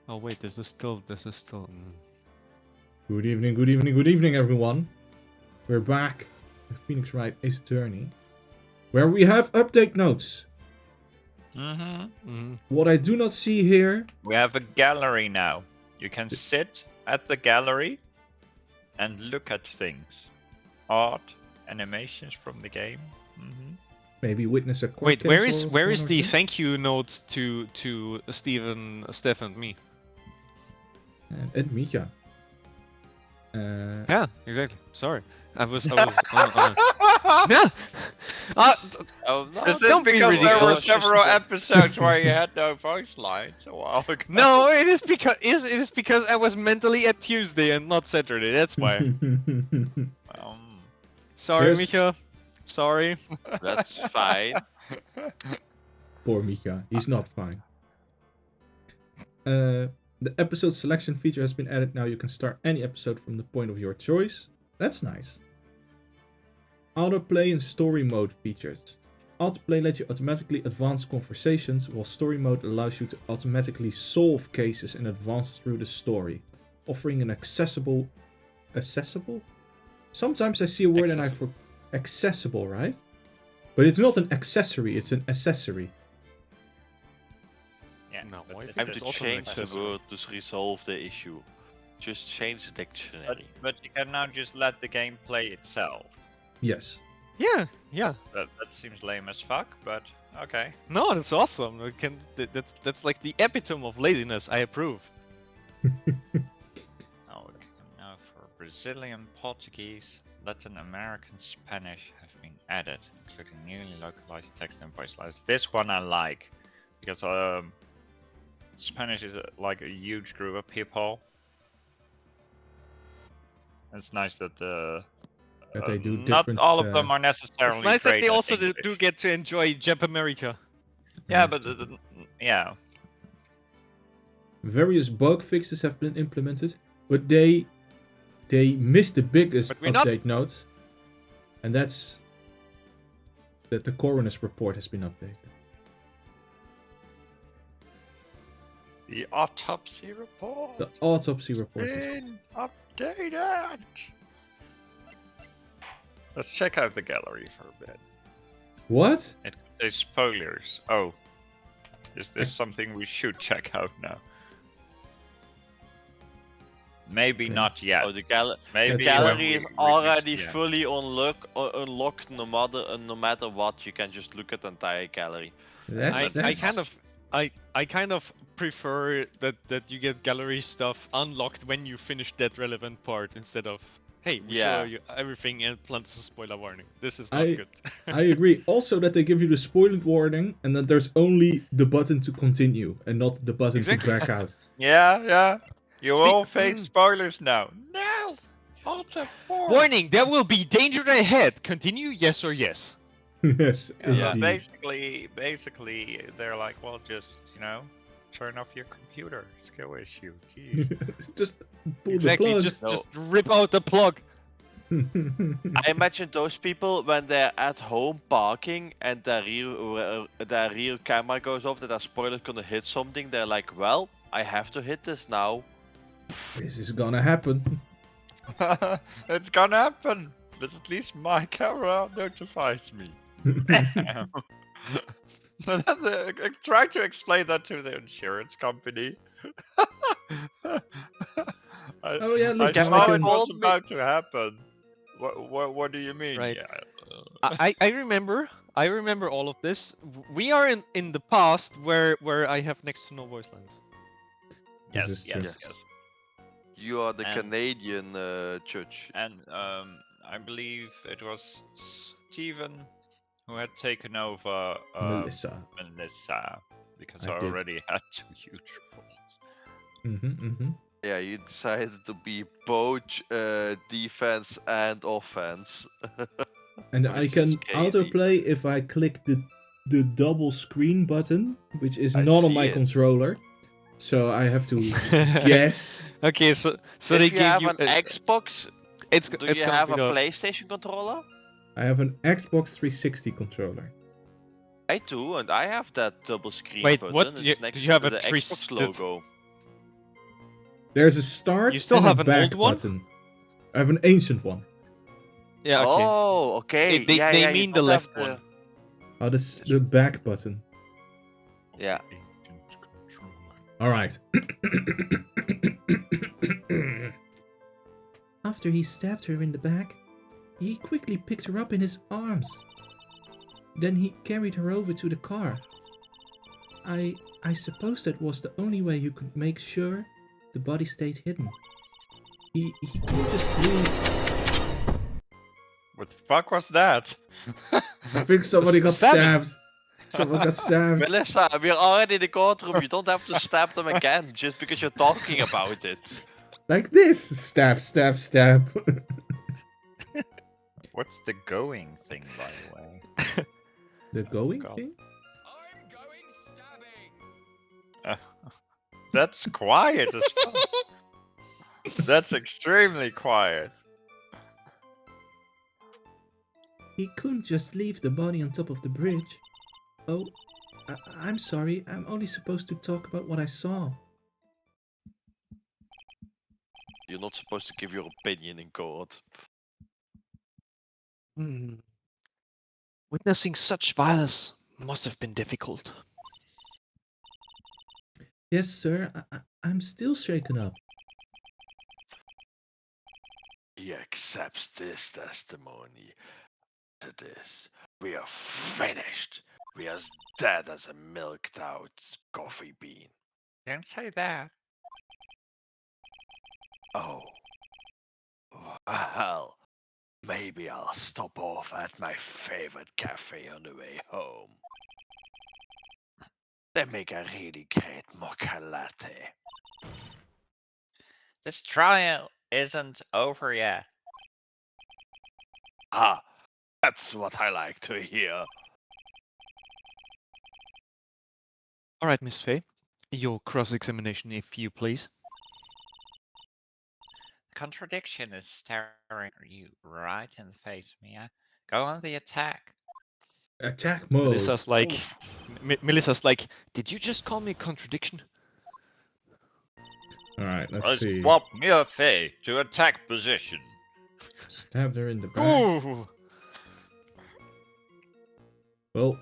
Oh wait, this is still. Good evening, good evening, good evening, everyone. We're back with Phoenix Wright Ace Attorney, where we have update notes. What I do not see here. We have a gallery now. You can sit at the gallery and look at things. Art, animations from the game. Maybe witness a court Wait, case where is or the two? thank you note to Steph and me? And Mika. Yeah, exactly. Sorry, I was on. No, Oh, no. Is this Don't be because there were ridiculous. several episops where you had no voice lines a while ago? no, it is because I was mentally at Tuesday and not Saturday. That's why. Sorry, There's- Mika. Sorry. That's fine. Poor Mika, he's not fine. The episode selection feature has been added. Now you can start any episode from the point of your choice. That's nice. Autoplay and story mode features. Autoplay lets you automatically advance conversations, while story mode allows you to automatically solve cases and advance through the story, offering an accessible? Sometimes I see a word and I forget. Accessible, right? But it's not an accessory, it's an accessory. Yeah, No, but why it's is Time It's to also an change the accessory. word to resolve the issue. Just change the dictionary. But you can now just let the game play itself. Yes. Yeah. That seems lame as fuck, but okay. No, that's awesome. That's like the epitome of laziness. I approve. Now for Brazilian, Portuguese, Latin American, Spanish have been added, including newly localized text and voice lines. This one I like because Spanish is like a huge group of people. It's nice that That they do not different, all of them are necessarily. It's nice that great they at also English. do get to enjoy Jap America. Yeah, but yeah. Various bug fixes have been implemented, but they missed the biggest But we're not- update note, and that's that the coroner's report has been updated. The autopsy report. The autopsy report. been updated. Let's check out the gallery for a bit. What? It contains spoilers. Oh, is this something we should check out now? Maybe Okay. not yet. Oh, the Maybe gallery when we is reach already the end. fully unlocked. No matter what, you can just look at the entire gallery. I kind of prefer that you get gallery stuff unlocked when you finish that relevant part instead of hey, we show you everything and plants a spoiler warning. This is not good. I agree. Also, that they give you the spoiled warning, and that there's only the button to continue and not the button Exactly. to back out. Yeah. You will face spoilers now. No! Alta 4! Warning: there will be danger ahead. Continue, yes or yes. Yes. Yeah, indeed. basically, they're like, well, just, turn off your computer. Skill issue. Jeez. Just pull Exactly. the Just No. just rip out the plug. plug. I imagine those people when they're at home parking and their rear camera goes off, that their spoiler's gonna hit something. They're like, well, I have to hit this now. This is gonna happen. It's gonna happen. But at least my camera notifies me. Try to explain that to the insurance company. Oh, yeah, look, I now saw I it can- was about to happen. What do you mean? Right. Yeah. I remember all of this. We are in the past where I have next to no voice lines. This Yes, is yes, just- yes. You are the And- Canadian judge. And I believe it was Steven who had taken over Melissa. Melissa because I I did. already had 2 huge roles. Yeah, you decided to be both defense and offense. And Which I is can crazy. autoplay if I click the double screen button, which is I not on see my it. controller. So I have to guess. Okay, so If they you give have you an Xbox, it's do it's you gonna have be a the- PlayStation controller? I have an Xbox 360 controller. I do, and I have that double screen Wait, button. what? It's You- next do you have to a the Xbox logo. There's a start You still and have a an back old one? button. I have an ancient one. Yeah, okay. Oh, okay. They yeah, you mean the don't have left one. Oh, this the back button. Yeah. Alright. After he stabbed her in the back, he quickly picked her up in his arms. Then he carried her over to the car. I suppose that was the only way you could make sure the body stayed hidden. He couldn't just leave. What the fuck was that? I think somebody got Stabbing. stabbed. Someone got stabbed. Melissa, we're already in the courtroom. You don't have to stab them again just because you're talking about it. Like this. Stab, stab, stab. What's the going thing, by the way? The going God. thing? I'm going stabbing. That's quiet as fuck. That's extremely quiet. He couldn't just leave the body on top of the bridge. Oh, I'm sorry. I'm only supposed to talk about what I saw. You're not supposed to give your opinion in court. Witnessing such violence must have been difficult. Yes, sir. I'm still shaken up. He accepts this testimony. To this, we are finished. We are as dead as a milked out coffee bean. Don't say that. Oh. Well, maybe I'll stop off at my favorite cafe on the way home. They make a really great mocha latte. This trial isn't over yet. Ah, that's what I like to hear. Alright, Miss Faye. Your cross-examination, if you please. Contradiction is staring you right in the face, Mia. Go on the attack. Attack mode. Melissa's like, Melissa's like, did you just call me a contradiction? Alright, let's Let's see. swap Mia Fey to attack position. Stabbed her in the back. Ooh! Well,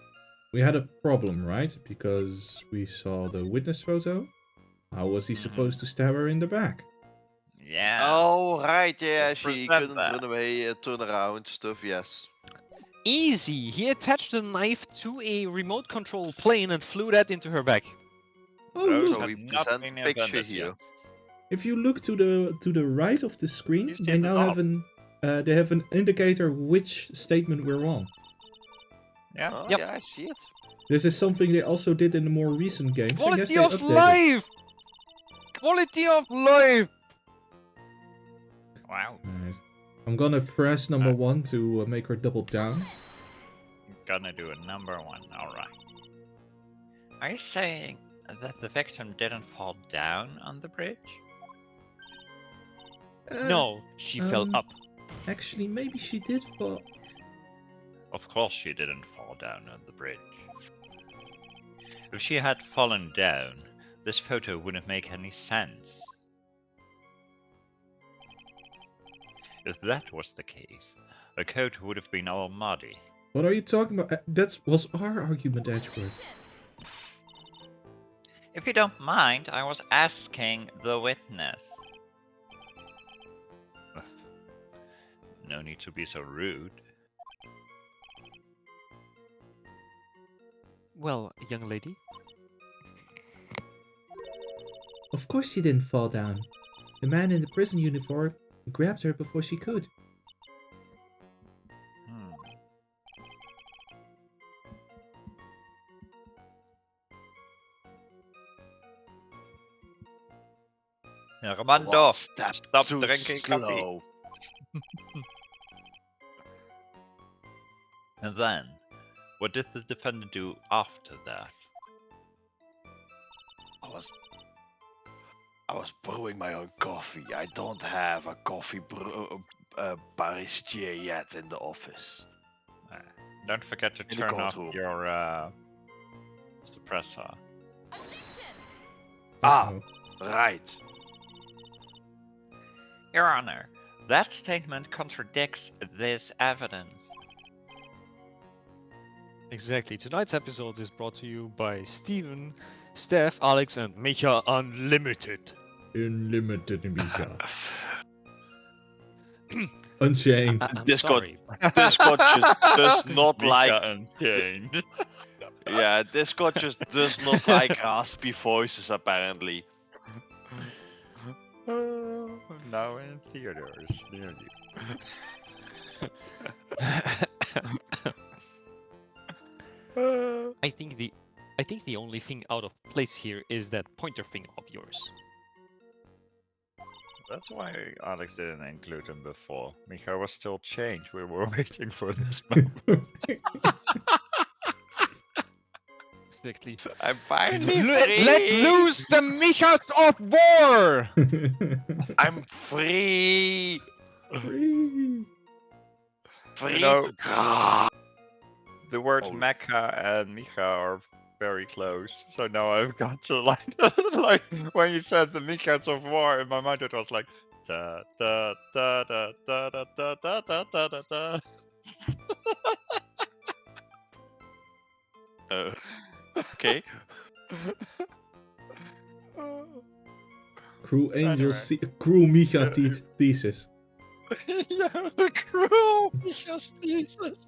we had a problem, right? Because we saw the witness photo. How was he supposed to stab her in the back? Yeah. Oh, right, yeah, she Present couldn't that. run away, turn around, stuff, yes. Easy! He attached the knife to a remote control plane and flew that into her back. Oh, Those look. So have we not present been picture invented here. yet. If you look to the right of the screen, You see they the now top. have an indicator which statement we're on. Yeah. Oh, Yep. yeah, I see it. This is something they also did in the more recent games. I guess Quality they of updated. life! Quality of life! Wow. Alright. I'm gonna press number 1 to make her double down. Gonna do a number 1. Alright. Are you saying that the victim didn't fall down on the bridge? No, she fell up. Actually, maybe she did fall. Of course she didn't fall down on the bridge. If she had fallen down, this photo wouldn't make any sense. If that was the case, the coat would have been all muddy. What are you talking about? That was our argument, Edgeworth. If you don't mind, I was asking the witness. No need to be so rude. Well, young lady. Of course she didn't fall down. The man in the prison uniform grabbed her before she could. Armando, One step stop too drinking coffee. slow. And then, what did the defendant do after that? I was brewing my own coffee. I don't have a coffee barista yet in the office. Don't forget to In the turn off courtroom. your suppressor. Ah, right. Your Honor, that statement contradicts this evidence. Exactly. Tonight's episode is brought to you by Steven, Steph, Alex, and Micha Unlimited. Unlimited Misha. Unchained. I'm Discord sorry. Discord just does not Mika like. Unchained. Yeah, Discord just does not like raspy voices apparently. Now in theaters near you. I think the only thing out of place here is that pointer thing of yours. That's why Alex didn't include him before. Mika was still chained. We were waiting for this moment. Exactly. I'm finally Let free. loose the Michas of war! I'm free. Free. Free. You know, Ah. the words Oh. Mecca and Mika are very close. So now I've got to like, like when you said the Mikas of war, in my mind it was like da da da da da da da da da da da da. Okay. Crew Angel, Anyway. Crew Micha thesis. Yeah, the cruel Mika's thesis.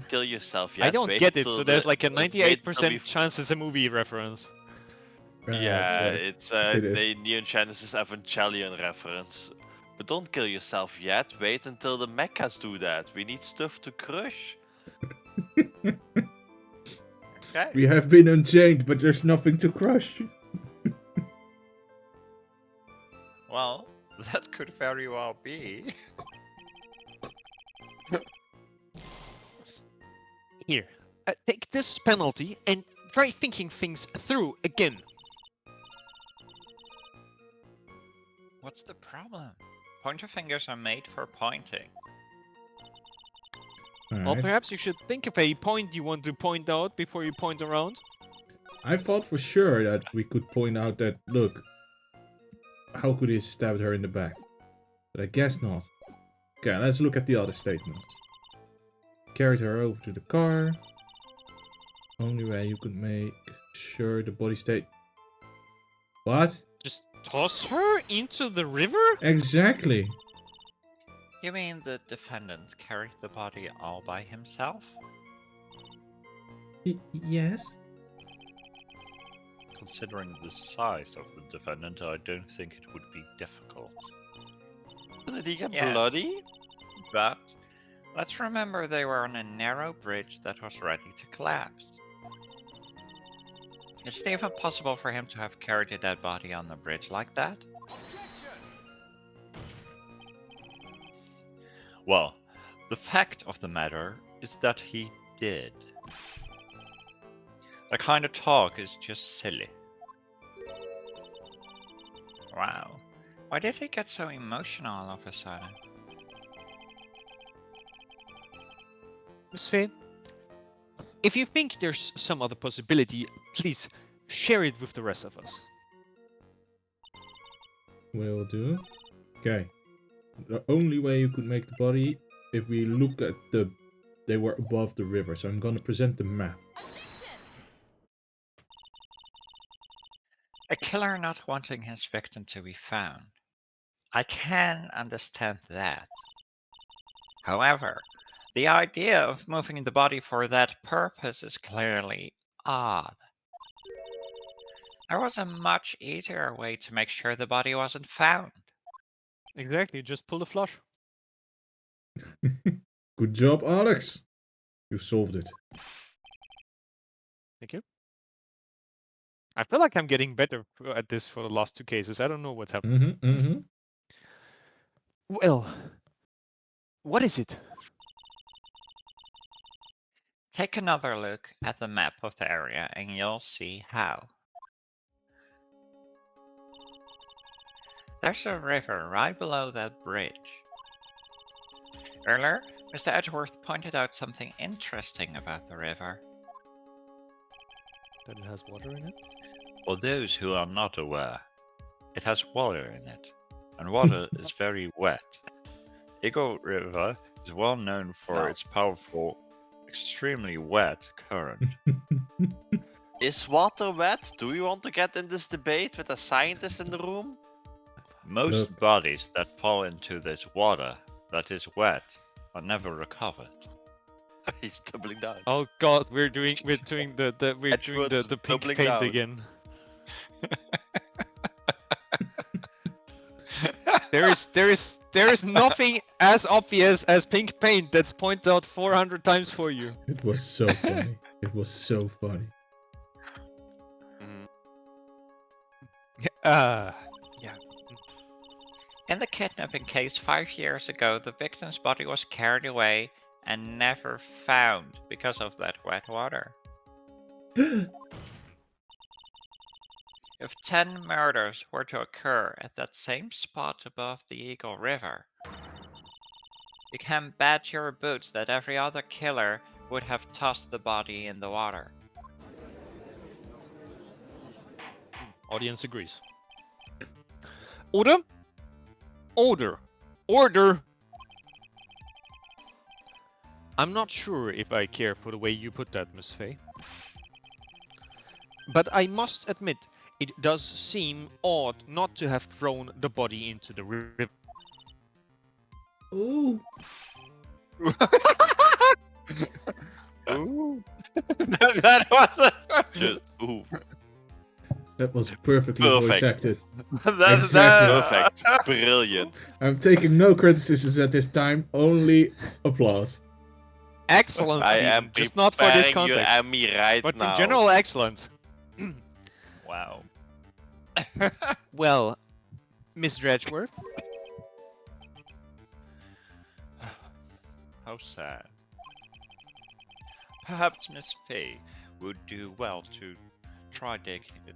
Kill yourself yet. I don't Wait get it, till so there's like a wait till 98% we- chance it's a movie reference. Yeah, But it's it is. the Neon Genesis Evangelion reference. But don't kill yourself yet. Wait until the mechas do that. We need stuff to crush. Okay. we have been unchained, but there's nothing to crush. Well, that could very well be. Here, take this penalty and try thinking things through again. What's the problem? Pointer fingers are made for pointing. Well, Alright. perhaps you should think of a point you want to point out before you point around. I thought for sure that we could point out that, look, how could he have stabbed her in the back? But I guess not. Okay, let's look at the other statements. Carried her over to the car. Only way you could make sure the body stayed... What? Just toss her into the river? Exactly. You mean the defendant carried the body all by himself? Yes? Considering the size of the defendant, I don't think it would be difficult. Did he get Yeah. bloody? But let's remember they were on a narrow bridge that was ready to collapse. Is it even possible for him to have carried a dead body on the bridge like that? Well, the fact of the matter is that he did. That kind of talk is just silly. Wow. Why did he get so emotional all of a sudden? Miss Faye, if you think there's some other possibility, please share it with the rest of us. Will do. Okay. The only way you could make the body, if we look at the... They were above the river, so I'm gonna present the map. A killer not wanting his victim to be found. I can understand that. However, the idea of moving the body for that purpose is clearly odd. There was a much easier way to make sure the body wasn't found. Exactly, just pull the flush. Good job, Alex! You solved it. Thank you. I feel like I'm getting better at this for the last two cases. I don't know what happened. Well, what is it? Take another look at the map of the area and you'll see how. There's a river right below that bridge. Earlier, Mr. Edgeworth pointed out something interesting about the river. That it has water in it? For those who are not aware, it has water in it, and water is very wet. Eagle River is well known for No. its powerful, extremely wet current. Is water wet? Do we want to get in this debate with a scientist in the room? Most Look. bodies that fall into this water that is wet are never recovered. He's doubling down. Oh god, we're doing the Edgeworth is pink doubling paint down. again. There is nothing as obvious as pink paint that's pointed out 400 times for you. It was so funny. It was so funny. Mhm. Yeah. In the kidnapping case 5 years ago, the victim's body was carried away and never found because of that wet water. If 10 murders were to occur at that same spot above the Eagle River, you can bet your boots that every other killer would have tossed the body in the water. Audience agrees. Order? Order! I'm not sure if I care for the way you put that, Miss Faye. But I must admit, it does seem odd not to have thrown the body into the river. Ooh. Ooh. that was Just, ooh, That was perfectly voice Perfect. acted. Exactly. perfect, brilliant. I'm taking no criticisms at this time, only applause. Excellent, I Steven, am just not for this preparing your context. Emmy right But now. in general, excellent. Wow. Well, Mr. Edgeworth, How sad. Perhaps Miss Fay would do well to try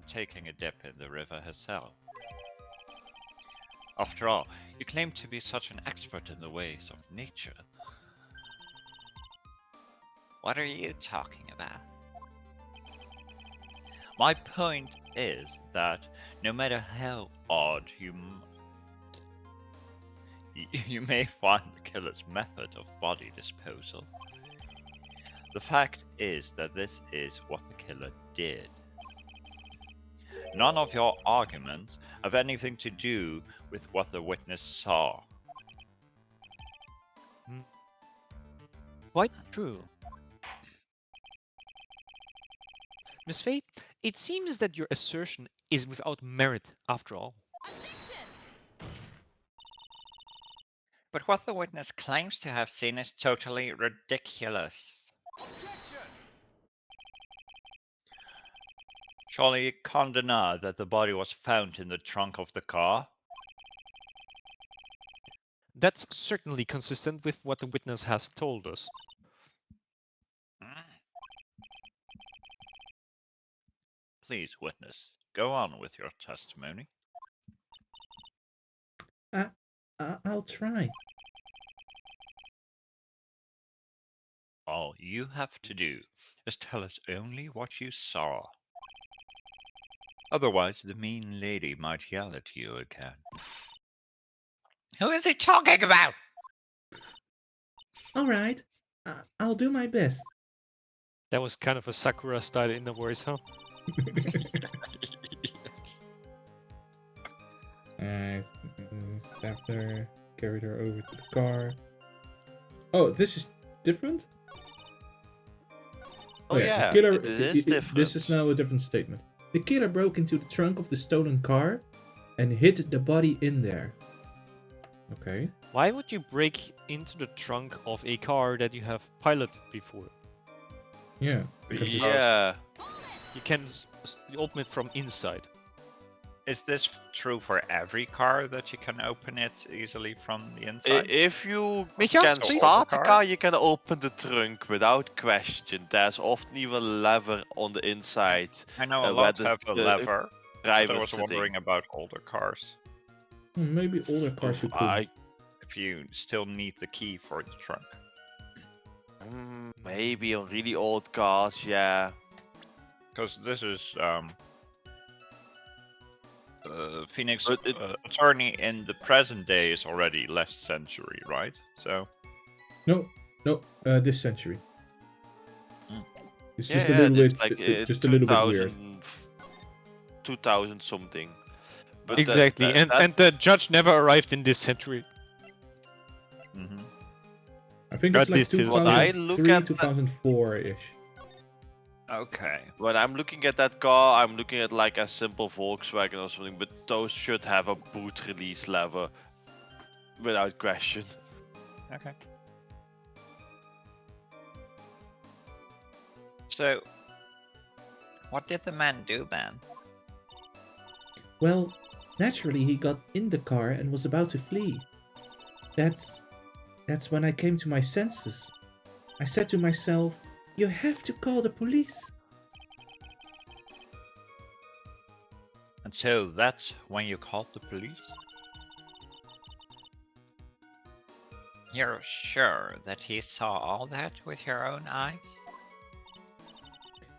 taking a dip in the river herself. After all, you claim to be such an expert in the ways of nature. What are you talking about? My point is that no matter how odd you may find the killer's method of body disposal, the fact is that this is what the killer did. None of your arguments have anything to do with what the witness saw. quite true. Miss Faye, it seems that your assertion is without merit after all. But what the witness claims to have seen is totally ridiculous. Surely you can't deny that the body was found in the trunk of the car? That's certainly consistent with what the witness has told us. Please, witness, go on with your testimony. I'll try. All you have to do is tell us only what you saw. Otherwise, the mean lady might yell at you again. Who is he talking about? All right. I'll do my best. That was kind of a Sakura style in the voice, huh? I stabbed her, carried her over to the car. Oh, this is different? Oh yeah, the killer, it is different. This is now a different statement. The killer broke into the trunk of the stolen car and hid the body in there. Okay. Why would you break into the trunk of a car that you have piloted before? Yeah. because it's- Yeah. You can open it from inside. Is this true for every car that you can open it easily from the inside? If you Micha, can please. start the Car? car, you can open the trunk without question. There's often even a lever on the inside. I know a where lot the- have a the lever, but I driver was sitting. wondering about older cars. Maybe older cars should. I if you still need the key for the trunk. Maybe on really old cars, yeah. Because this is Phoenix But attorney in the present day is already last century, right? So No, this century. It's just a yeah, little it's bit, like just a little bit weird. 2000 something. But Exactly, and the judge never arrived in this century. mhm. I think At it's like least his- When I look 2003, at 2004-ish. Okay. when I'm looking at that car, I'm looking at like a simple Volkswagen or something, but those should have a boot release lever, without question. Okay. So, what did the man do then? Well, naturally he got in the car and was about to flee. That's when I came to my senses. I said to myself, you have to call the police. And so that's when you called the police? You're sure that he saw all that with your own eyes?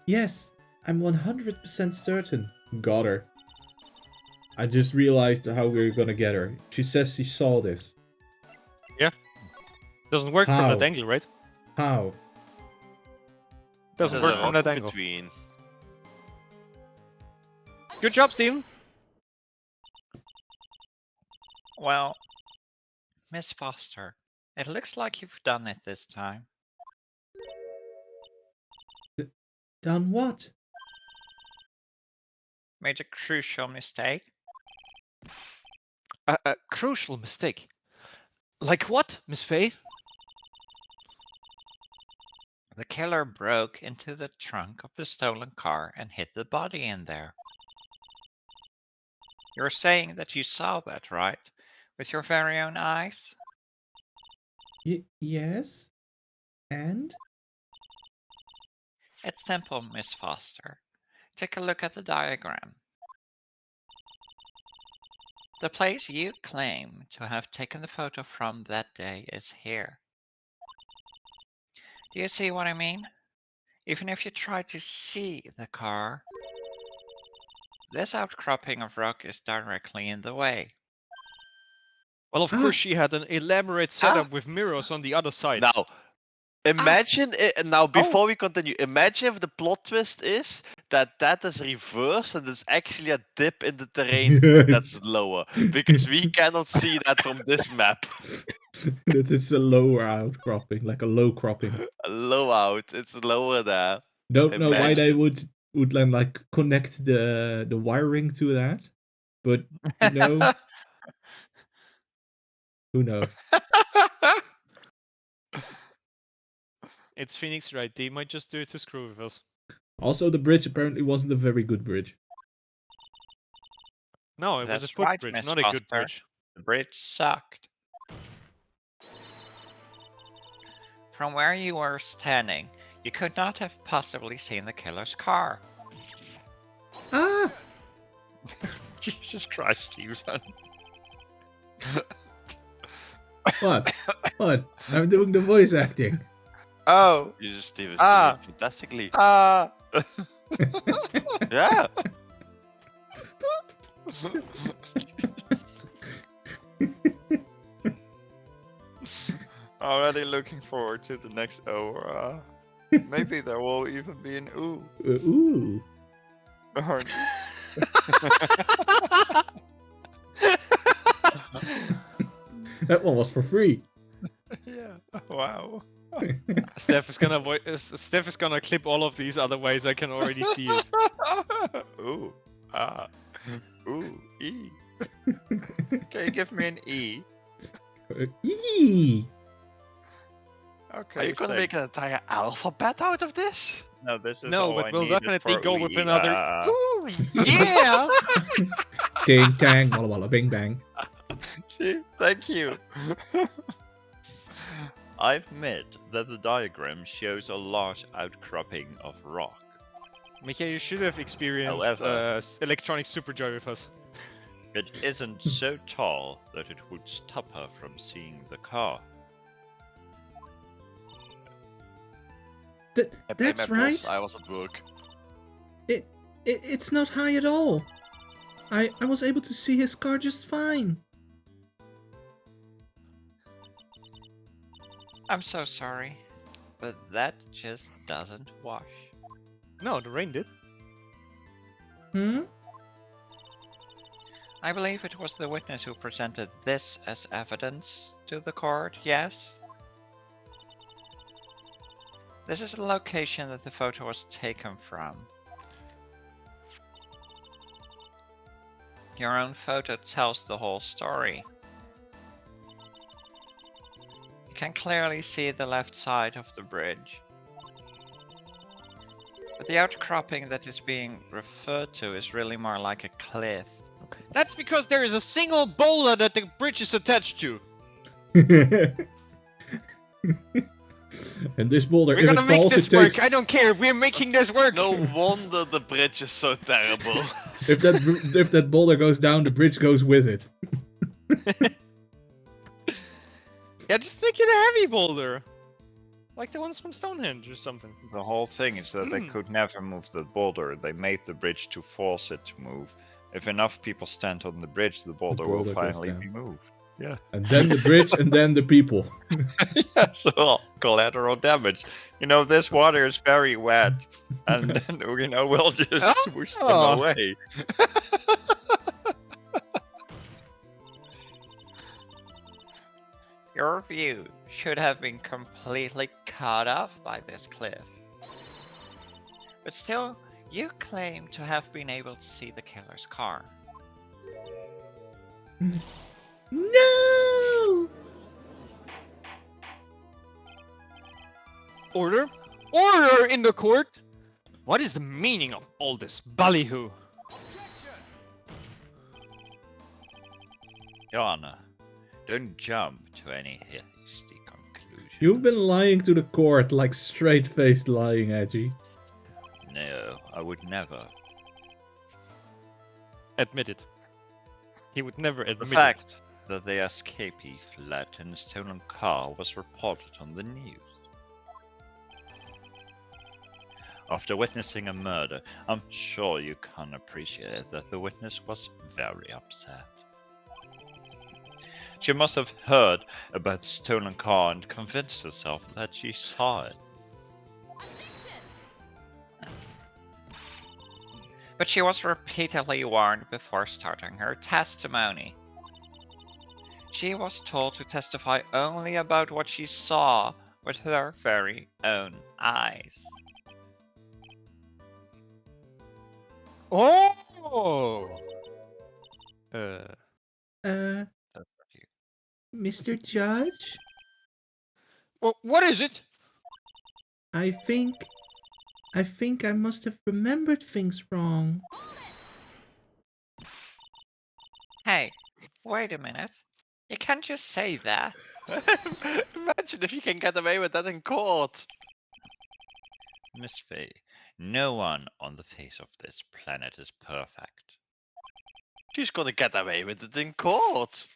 Yes, I'm 100% certain. Got her. I just realized how we're gonna get her. She says she saw this. Doesn't work How? from that angle, right? How? Doesn't There's work a from rock that in angle. between. Good job, Steven. Well, Miss Foster, it looks like you've done it this time. Done what? Made a crucial mistake. A crucial mistake. Like what, Miss Faye? The killer broke into the trunk of the stolen car and hid the body in there. You're saying that you saw that, right? With your very own eyes? Yes? And? It's simple, Miss Foster. Take a look at the diagram. The place you claim to have taken the photo from that day is here. Do you see what I mean? Even if you try to see the car, this outcropping of rock is directly in the way. Well, of course, she had an elaborate setup with mirrors on the other side. Now, imagine now before we continue. Imagine if the plot twist is that is reversed and it's actually a dip in the terrain that's lower, because we cannot see that from this map. That it's a lower outcropping, like a low cropping. Low out, it's lower there. Don't know why they Imagine. would like connect the wiring to that, but you know, who knows? It's Phoenix, right? They might just do it to screw with us. Also, the bridge apparently wasn't a very good bridge. No, it was a That's foot right, bridge, Miss not a good Foster. bridge. The bridge sucked. From where you were standing, you could not have possibly seen the killer's car. Ah! Jesus Christ, Steven. What? What? I'm doing the voice acting. Oh! You just Steven Ah. fantastically. Ah! Yeah. Already looking forward to the next hour. Maybe there will even be an ooh. Ooh. Or- That one was for free. yeah. Wow. Steph is gonna clip all of these, otherwise I can already see it. Ooh. Ah. Ooh. E. Can you give me an E? Eee. Okay. Are you gonna thanks. make an entire alphabet out of this? No, this is No, all but I we'll needed definitely for go with ooh, another. ah. Ooh, yeah! King tang, walla walla bing bang. See, thank you. I admit that the diagram shows a large outcropping of rock. Mika, you should have experienced However- electronic superjoy with us. It isn't so tall that it would stop her from seeing the car. That's my right. boss, I was at work. It's not high at all. I was able to see his car just fine. I'm so sorry, but that just doesn't wash. No, the rain did. Hmm? I believe it was the witness who presented this as evidence to the court, yes? This is the location that the photo was taken from. Your own photo tells the whole story. You can clearly see the left side of the bridge. But the outcropping that is being referred to is really more like a cliff. That's because there is a single boulder that the bridge is attached to. And this boulder, We're if gonna it make falls, this it takes. work. I don't care. We're making this work. No wonder the bridge is so terrible. If that boulder goes down, the bridge goes with it. Yeah, just make it a heavy boulder, like the ones from Stonehenge or something. The whole thing is that they could never move the boulder. They made the bridge to force it to move. If enough people stand on the bridge, the boulder will boulder goes finally down. be moved. Yeah. And then the bridge, and then the people. Yeah, so collateral damage. This water is very wet, and then, we'll just swoosh them Oh. away. Your view should have been completely cut off by this cliff. But still, you claim to have been able to see the killer's car. No! Order? Order in the court! What is the meaning of all this ballyhoo? Your Honor, don't jump to any hasty conclusions. You've been lying to the court like straight-faced lying, Edgy. No, I would never. Admit it. He would never The admit fact that the escapee fled in a stolen car was reported on the news. After witnessing a murder, I'm sure you can appreciate that the witness was very upset. She must have heard about the stolen car and convinced herself that she saw it. But she was repeatedly warned before starting her testimony. She was told to testify only about what she saw with her very own eyes. Oh! That's what you. Mr. Judge? What is it? I think I must have remembered things wrong. Hey, wait a minute. You can't just say that. Imagine if you can get away with that in court. Miss Faye, no one on the face of this planet is perfect. She's gonna get away with it in court.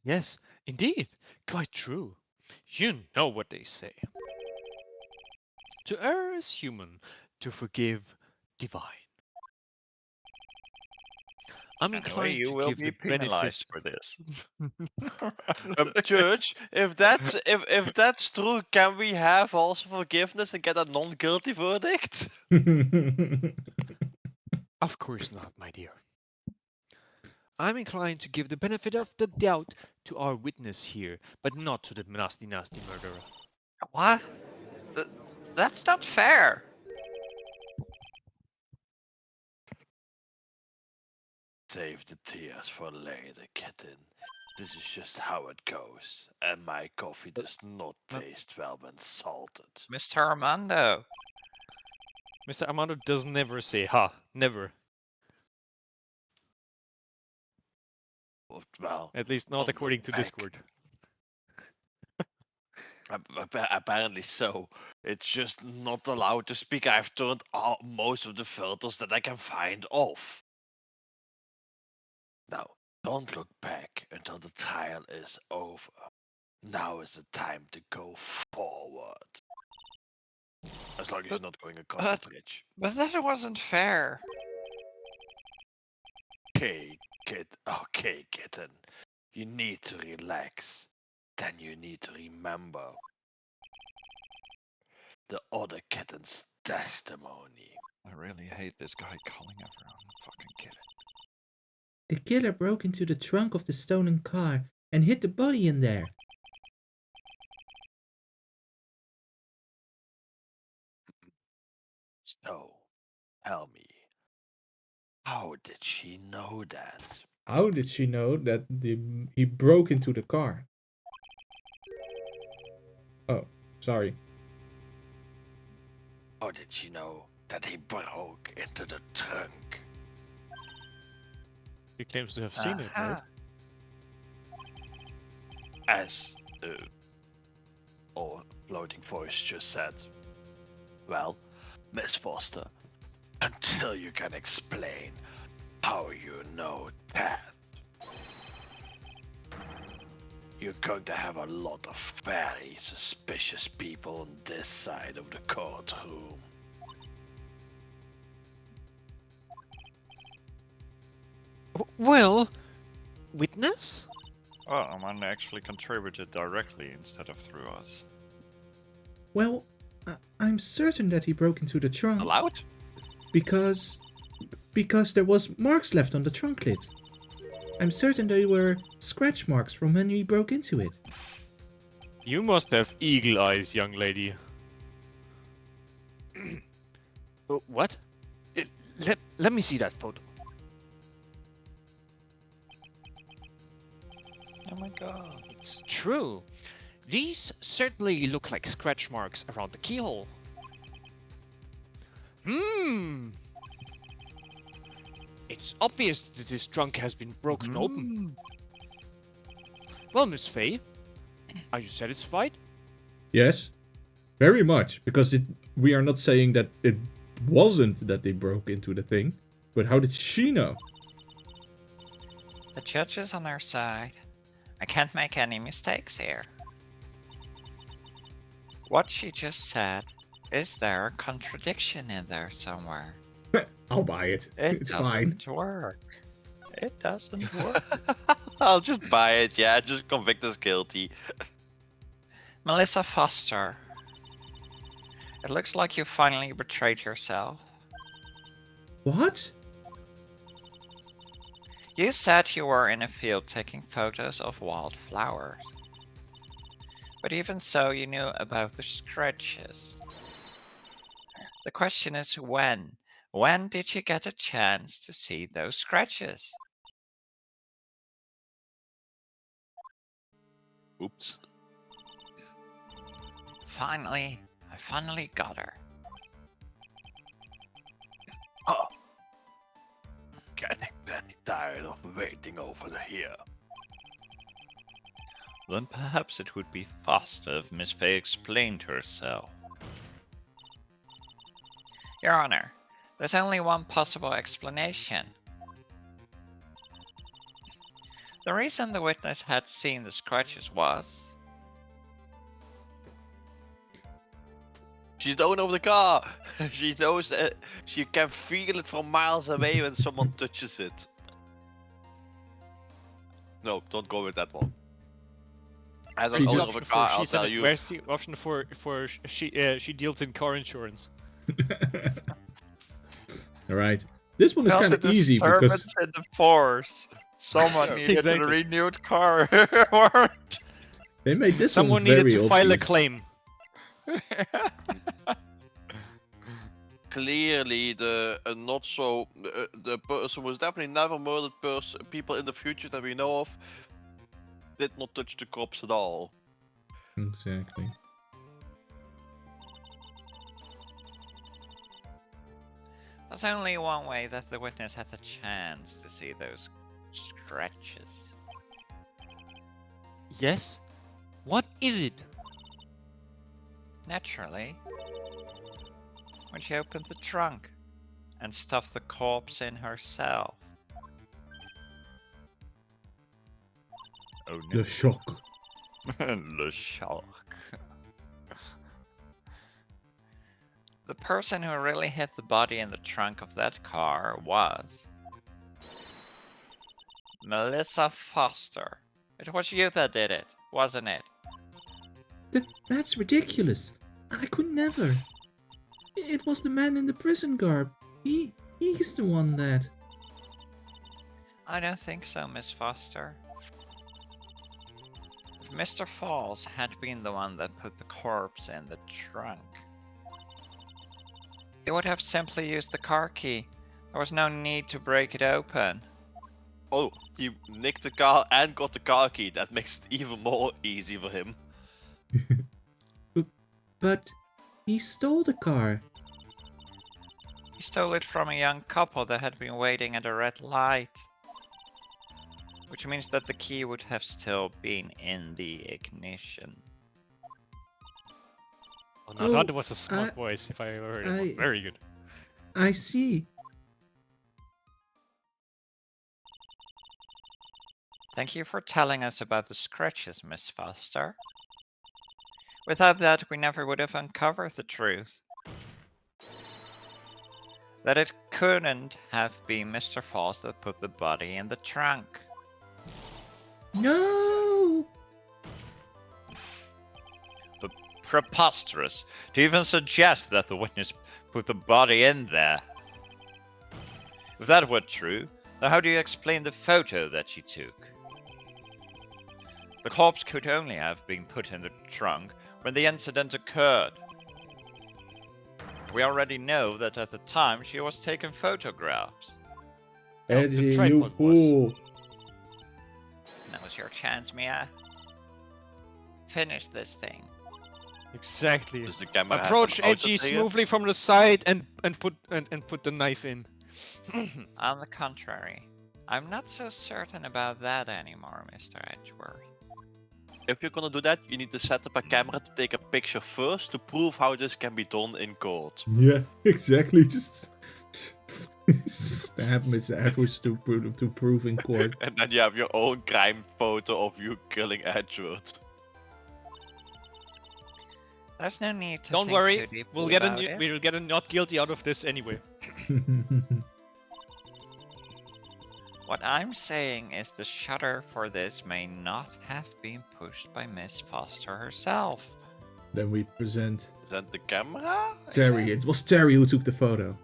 Yes, indeed. Quite true. You know what they say. To err is human, to forgive divine. I'm Anyway, inclined you to will give be the penalized benefit. for this. Judge, if that's true, can we have also forgiveness and get a non-guilty verdict? Of course not, my dear. I'm inclined to give the benefit of the doubt to our witness here, but not to the nasty murderer. What? That's not fair. Save the tears for later, kitten. This is just how it goes, and my coffee does not taste well when salted. Mr. Armando. Mr. Armando does never say ha, never. Well, At least not according to Discord. Apparently so. It's just not allowed to speak. I've turned most of the filters that I can find off. Now, don't look back until the trial is over. Now is the time to go forward. As long as you're not going across the bridge. But that wasn't fair. Okay, kitten. You need to relax. Then you need to remember the other kitten's testimony. I really hate this guy calling everyone a fucking kitten. The killer broke into the trunk of the stolen car and hid the body in there. So, tell me, how did she know that? How did she know that he broke into the car? Oh, sorry. How did she know that he broke into the trunk? He claims to have seen it, right? As the floating voice just said. Well, Miss Foster, until you can explain how you know that, you're going to have a lot of very suspicious people on this side of the courtroom. Well, witness? Well, one actually contributed directly instead of through us. Well, I'm certain that he broke into the trunk. Allowed? Because there was marks left on the trunk lid. I'm certain they were scratch marks from when we broke into it. You must have eagle eyes, young lady. What? Let me see that photo. Oh my god. It's true. These certainly look like scratch marks around the keyhole. It's obvious that this trunk has been broken open. Well, Miss Faye, are you satisfied? Yes, very much. Because we are not saying that it wasn't that they broke into the thing. But how did she know? The judge is on our side. I can't make any mistakes here. What she just said, is there a contradiction in there somewhere? I'll buy it. It's fine. It doesn't work. It doesn't work. I'll just buy it, yeah, just convict us guilty. Melissa Foster. It looks like you finally betrayed yourself. What? You said you were in a field taking photos of wild flowers. But even so, you knew about the scratches. The question is when? When did you get a chance to see those scratches? Oops. I finally got her. Oh. Getting very tired of waiting over here. Then perhaps it would be faster if Miss Faye explained herself. Your Honor, there's only one possible explanation. The reason the witness had seen the scratches was... She's the owner of the car. She knows that she can feel it from miles away when someone touches it. No, don't go with that one. As an owner of a car, I'll tell you. Where's the option for she deals in car insurance? Alright. This one is kind of easy because... disturbance in the force. Someone needed Exactly. a renewed car. They made this Someone one very needed to file a obvious. claim. Clearly, the person was definitely never murdered people in the future that we know of. Did not touch the corpse at all. Exactly. There's only one way that the witness had the chance to see those scratches. Yes? What is it? Naturally, when she opened the trunk and stuffed the corpse in herself. Oh no. The shock. The shock. The person who really hid the body in the trunk of that car was Melissa Foster. It was you that did it, wasn't it? That's ridiculous. I could never. It was the man in the prison garb. He's the one that... I don't think so, Miss Foster. If Mr. Falls had been the one that put the corpse in the trunk, he would have simply used the car key. There was no need to break it open. Oh, he nicked the car and got the car key. That makes it even more easy for him. But he stole the car. He stole it from a young couple that had been waiting at a red light. Which means that the key would have still been in the ignition. Oh, no, that was a smart voice if I ever heard it. Very good. I see. Thank you for telling us about the scratches, Miss Foster. Without that, we never would have uncovered the truth. That it couldn't have been Mr. Falls that put the body in the trunk. No! Preposterous to even suggest that the witness put the body in there. If that were true, then how do you explain the photo that she took? The corpse could only have been put in the trunk when the incident occurred. We already know that at the time she was taking photographs. Edgy, you tripod fool. Now's your chance, Mia. Finish this thing. Exactly. Does the camera have Approach an Edgy auto trigger? smoothly from the side and put the knife in. On the contrary, I'm not so certain about that anymore, Mr. Edgeworth. If you're gonna do that, you need to set up a camera to take a picture first to prove how this can be done in court. Yeah, exactly. Just stab Mr. Edwards to prove in court. And then you have your own crime photo of you killing Edward. There's no need to Don't think worry, too deeply we'll get about it. we'll get a not guilty out of this anyway. What I'm saying is the shutter for this may not have been pushed by Miss Foster herself. Then we present Is that the camera? Terry. It was Terry who took the photo.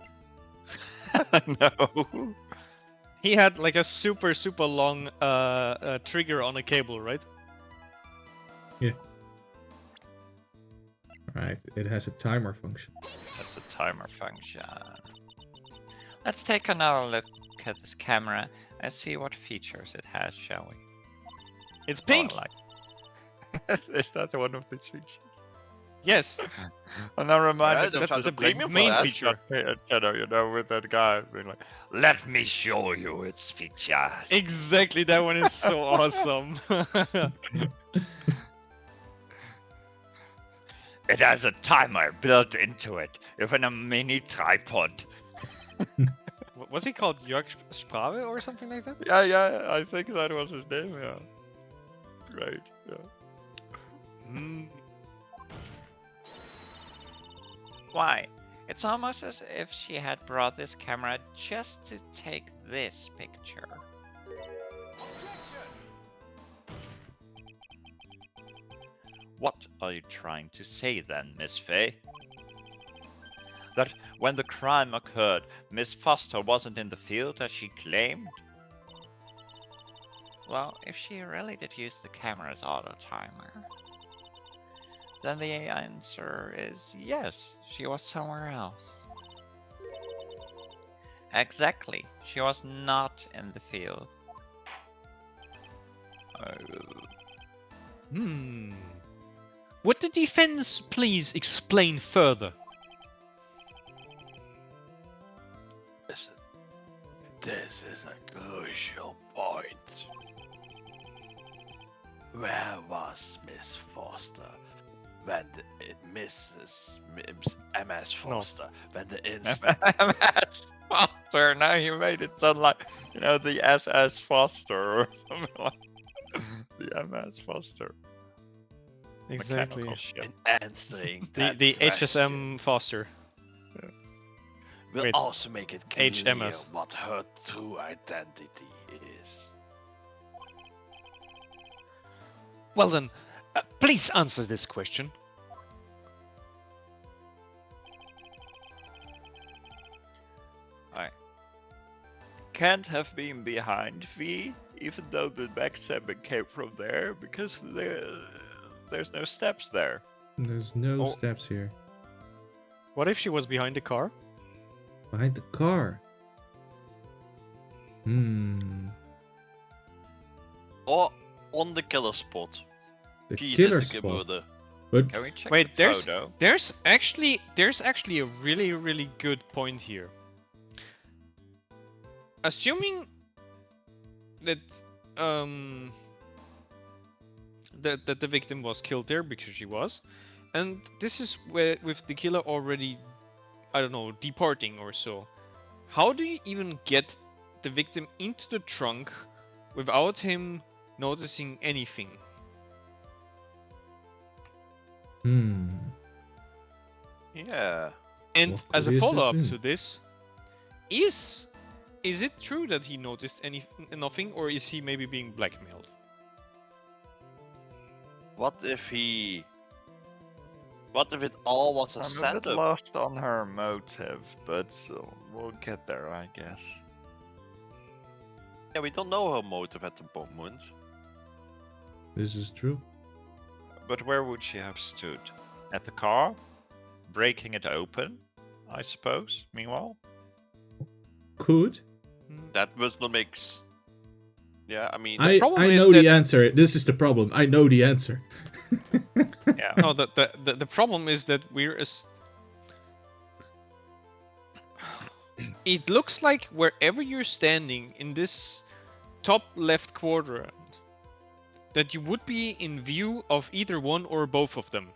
No. He had like a super long trigger on a cable, right? Right, it has a timer function. That's a timer function. Let's take another look at this camera and see what features it has, shall we? It's pink. Is that one of these features? Yes. And now reminded Yeah, of that's the premium main for that. feature. You know, with that guy being like, "Let me show you its features." Exactly. That one is so awesome. It has a timer built into it, even a mini tripod. Was he called Jörg Sprave or something like that? Yeah, I think that was his name, yeah. Great, yeah. Why? It's almost as if she had brought this camera just to take this picture. What are you trying to say then, Miss Fay? That when the crime occurred, Miss Foster wasn't in the field as she claimed? Well, if she really did use the camera's auto timer, then the answer is yes, she was somewhere else. Exactly, she was not in the field. Would the defense please explain further? Listen, this is a crucial point. Where was Miss Foster when Mrs. MS Foster when the incident? MS Foster. Now you made it sound like, you know, the SS Foster or something like. The MS Foster. Exactly. Mechanical ship. In answering The that the question, HSM Foster. will Wait, also make it clear HMS. what her true identity is. Well then, please answer this question. Can't have been behind V, even though the backstabbing came from there, because there's no steps there. There's no Oh. steps here. What if she was behind the car? Behind the car. Or on the killer spot. The She killer did the spot. murder. But Can we check Wait, the photo? there's actually a really good point here. Assuming that that the victim was killed there because she was, and this is where with the killer already, I don't know, departing or so. How do you even get the victim into the trunk without him noticing anything? Yeah. And What as a could he have follow-up been? to this, is it true that he noticed nothing, or is he maybe being blackmailed? What if it all was a I'm a setup? bit lost on her motive, but we'll get there, I guess. Yeah, we don't know her motive at the moment. This is true. But where would she have stood? At the car? Breaking it open, I suppose, meanwhile? Could. That would not make Yeah, I mean... I problem is know the that- answer. This is the problem. I know the answer. Yeah. No, the problem is that it looks like wherever you're standing in this top left quadrant, that you would be in view of either one or both of them.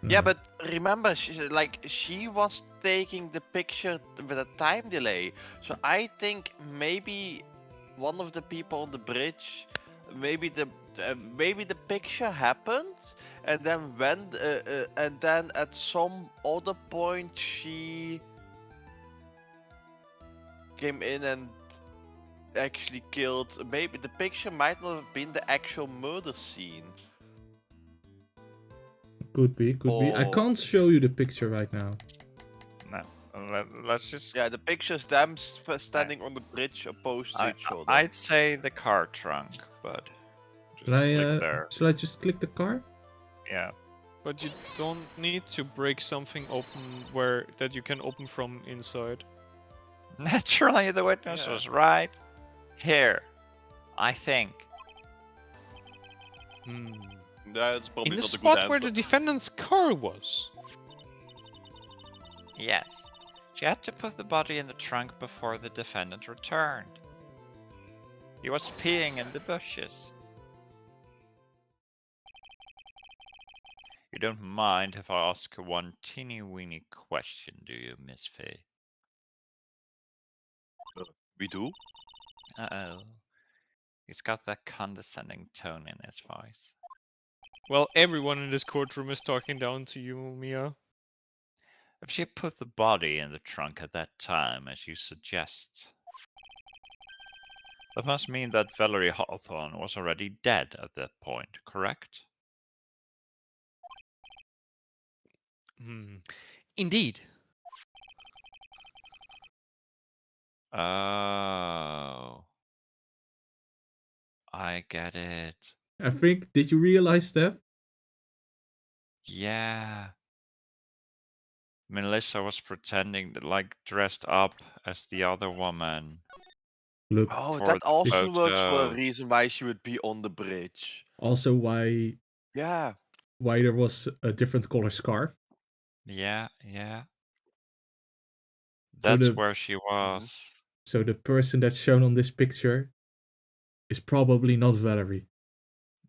Yeah, Hmm. but remember, she was taking the picture with a time delay. So I think maybe one of the people on the bridge, maybe the picture happened, and then and then at some other point she came in and actually killed. Maybe the picture might not have been the actual murder scene. Could be. I Or- can't show you the picture right now. No. Let's just. Yeah, the picture's them standing on the bridge opposed to each other. I'd say the car trunk, but just Shall click there. shall I just click the car? Yeah. But you don't need to break something open that you can open from inside. Naturally, the witness Yeah. was right. Here, I think. That's probably In the not a good spot answer. where the defendant's car was. Yes. She had to put the body in the trunk before the defendant returned. He was peeing in the bushes. You don't mind if I ask one teeny weeny question, do you, Miss Faye? We do? Uh-oh. He's got that condescending tone in his voice. Well, everyone in this courtroom is talking down to you, Mia. If she put the body in the trunk at that time, as you suggest, that must mean that Valerie Hawthorne was already dead at that point, correct? Indeed. Oh. I get it. I think. Did you realize, Steph? Yeah. Melissa was pretending like dressed up as the other woman. Look. Oh, For that the also works for a photo. reason why she would be on the bridge. Also, why Yeah. there was a different color scarf. Yeah, yeah. So That's the- where she was. So the person that's shown on this picture is probably not Valerie.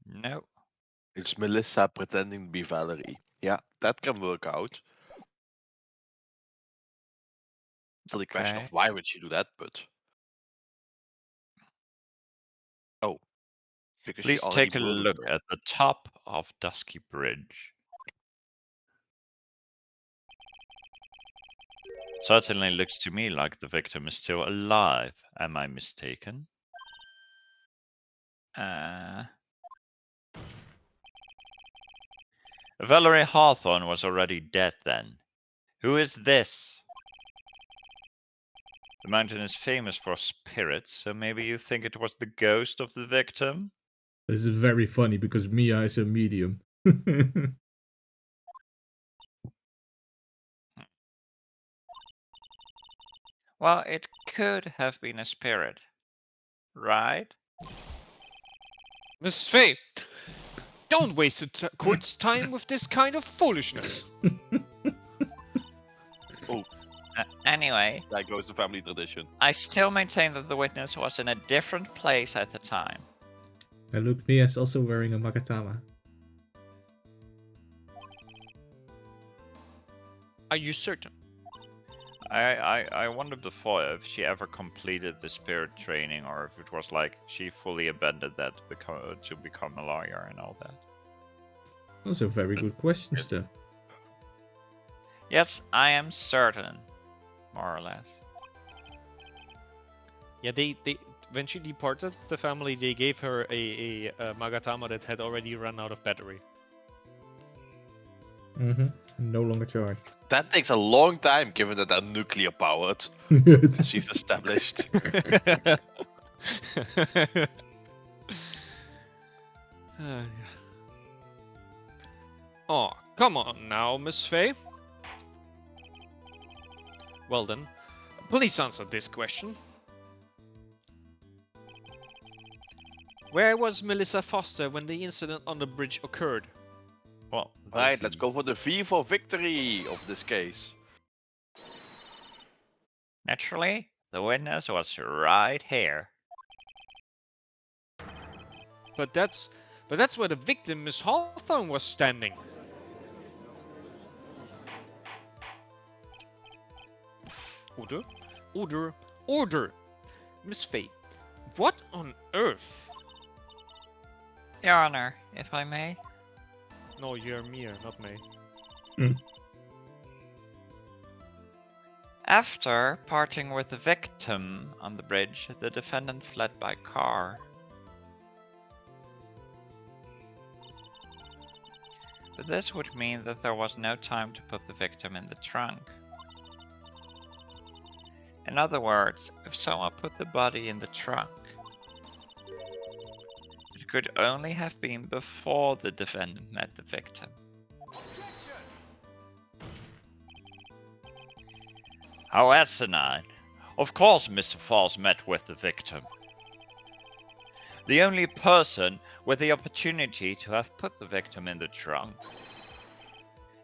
No. It's Melissa pretending to be Valerie. Yeah, that can work out. Still the question Okay. of why would she do that, but... Oh. Because she Please already take a murdered look her. at the top of Dusky Bridge. Certainly looks to me like the victim is still alive. Am I mistaken? Valerie Hawthorne was already dead then. Who is this? The mountain is famous for spirits, so maybe you think it was the ghost of the victim? This is very funny because Mia is a medium. Well, it could have been a spirit, right? Mrs. Fay, don't waste the court's time with this kind of foolishness. Anyway, There goes the family tradition. I still maintain that the witness was in a different place at the time. And look, Mia's also wearing a magatama. Are you certain? I wondered before if she ever completed the spirit training or if it was like she fully abandoned that to become a lawyer and all that. That's a very good question, Steph. Yes, I am certain, more or less. Yeah, they when she departed the family, they gave her a Magatama that had already run out of battery. Mm-hmm. No longer charged. That takes a long time, given that they're nuclear powered, as we've established. Oh, come on now, Miss Fay. Well then, please answer this question. Where was Melissa Foster when the incident on the bridge occurred? Well, Right, let's go for the V for victory of this case. Naturally, the witness was right here. But that's where the victim, Miss Hawthorne, was standing. Order, order, order! Miss Fay, what on earth? Your Honor, if I may. No, you're Mia, not me. After parting with the victim on the bridge, the defendant fled by car. But this would mean that there was no time to put the victim in the trunk. In other words, if someone put the body in the trunk, it could only have been before the defendant met the victim. How asinine. Of course Mr. Falls met with the victim. The only person with the opportunity to have put the victim in the trunk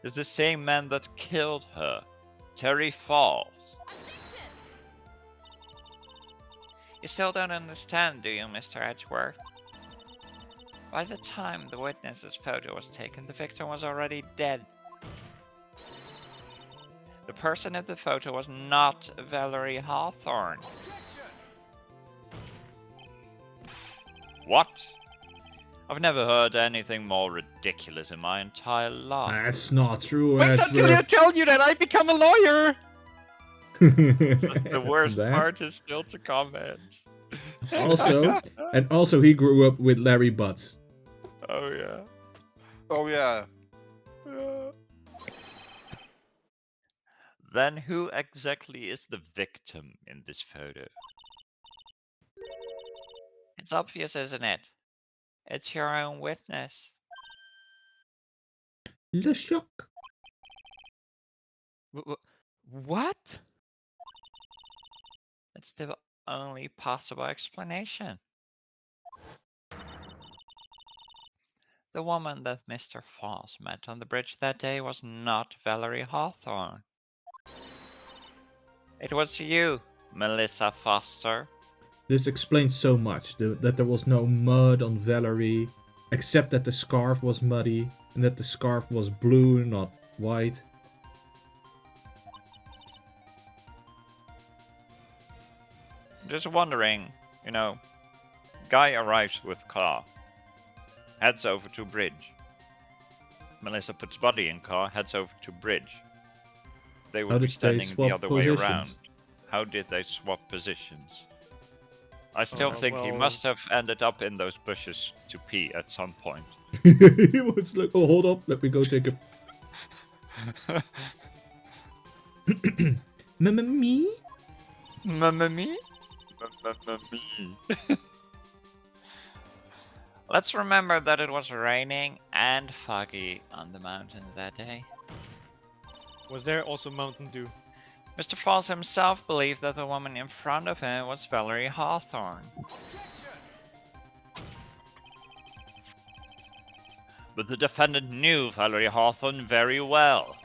is the same man that killed her, Terry Falls. You still don't understand, do you, Mr. Edgeworth? By the time the witness's photo was taken, the victim was already dead. The person in the photo was not Valerie Hawthorne. What? I've never heard anything more ridiculous in my entire life. That's not true, Wait until I Edgeworth. tell you that I become a lawyer! The worst That. part is still to come, Edge. Also he grew up with Larry Butts. Oh yeah. Oh yeah. Then who exactly is the victim in this photo? It's obvious, isn't it? It's your own witness. Le Choc. What? It's the only possible explanation. The woman that Mr. Foss met on the bridge that day was not Valerie Hawthorne. It was you, Melissa Foster. This explains so much. That there was no mud on Valerie, except that the scarf was muddy, and that the scarf was blue, not white. Just wondering, guy arrives with car. heads over to bridge. Melissa puts body in car, heads over to bridge. They How would be did they standing the swap other way around. positions? How did they swap positions? I still Oh, think he well. must have ended up in those bushes to pee at some point. He was like, oh, hold up, let me go take a... Mamma me? Mamma mia? Mamma mia. Let's remember that it was raining and foggy on the mountain that day. Was there also Mountain Dew? Mr. Falls himself believed that the woman in front of him was Valerie Hawthorne. But the defendant knew Valerie Hawthorne very well.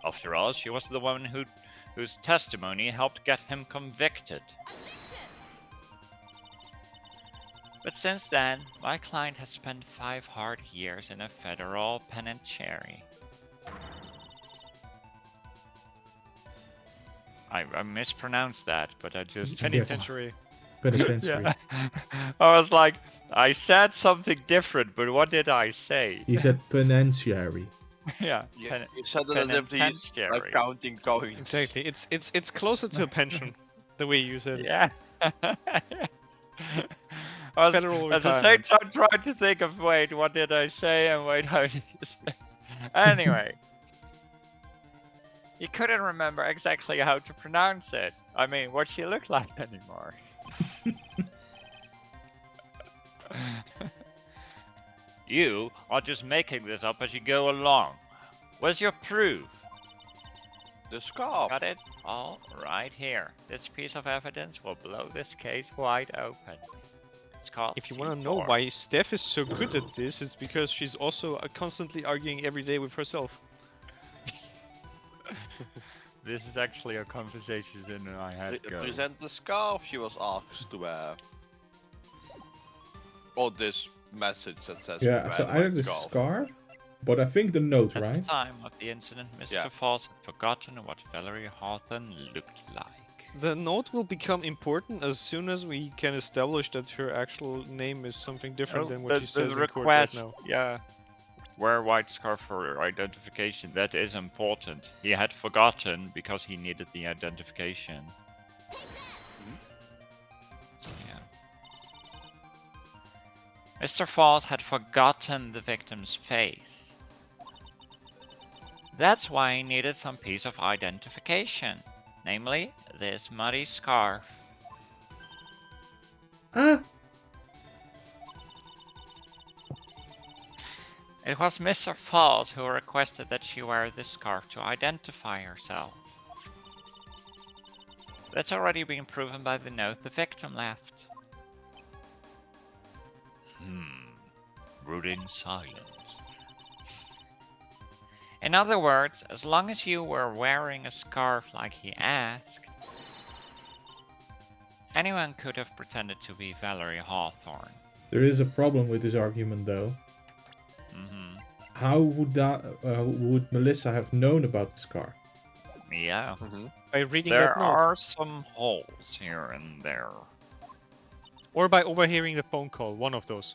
After all, she was the woman whose testimony helped get him convicted. But since then, my client has spent 5 hard years in a federal penitentiary. I mispronounced that, but I just... Penitentiary. Penitentiary. Yeah. I was like, I said something different, but what did I say? He said penitentiary. Yeah. You said that if he's like penitentiary. counting coins. Exactly. It's closer to a pension, the way you said it. Yeah. I was Federal at the same retirement. time trying to think of, wait, what did I say? And wait, how did you say? Anyway. He couldn't remember exactly how to pronounce it. I mean, what she looked like anymore. You are just making this up as you go along. Where's your proof? The scarf. Got it? All right here. This piece of evidence will blow this case wide open. It's called If you want to C4. know why Steph is so good at this, it's because she's also constantly arguing every day with herself. This is actually a conversation in my head. Go. Present the scarf she was asked to wear. Or this message that says Yeah, so either the scarf, but I think the note, At right? the time of the incident, Mr. Yeah. Falls had forgotten what Valerie Hawthorne looked like. The note will become important as soon as we can establish that her actual name is something different than what she says in court right now. Yeah. Wear white scarf for identification. That is important. He had forgotten because he needed the identification. So, yeah. Mr. Falls had forgotten the victim's face. That's why he needed some piece of identification. Namely, this muddy scarf. Ah! It was Mr. Falls who requested that she wear this scarf to identify herself. That's already been proven by the note the victim left. Brooding silence. In other words, as long as you were wearing a scarf like he asked, anyone could have pretended to be Valerie Hawthorne. There is a problem with this argument, though. How would Melissa have known about the scarf? Yeah. By reading There that note. are some holes here and there. Or by overhearing the phone call, one of those.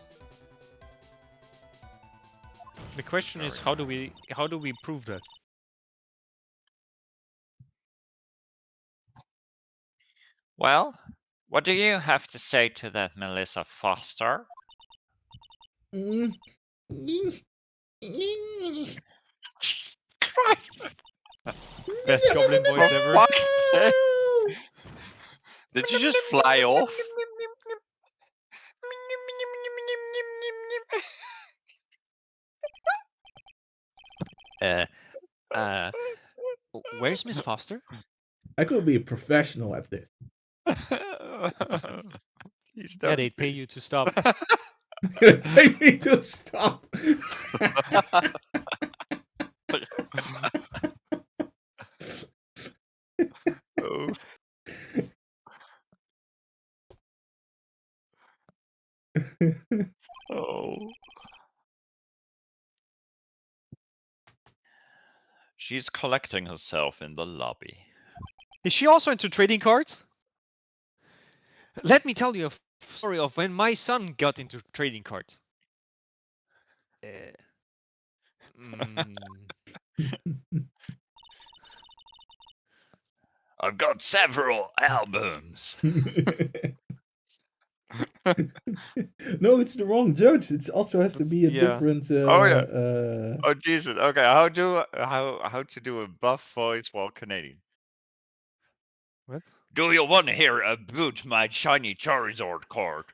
The question is, how do we prove that? Well, what do you have to say to that, Melissa Foster? Jesus Christ! Best goblin voice ever. Fuck. Did you just fly off? Where's Miss Foster? I could be a professional at this. Please Yeah, don't they'd pay be. you to stop. They need to stop. Oh. Oh. She's collecting herself in the lobby. Is she also into trading cards? Let me tell you a story of when my son got into trading cards. Mm, I've got several albums. No, it's the wrong judge. It also has to That's- be a yeah. different. Oh, yeah. Oh Jesus! Okay, how to do a buff voice while Canadian? What? Do you want to hear about my shiny Charizard card?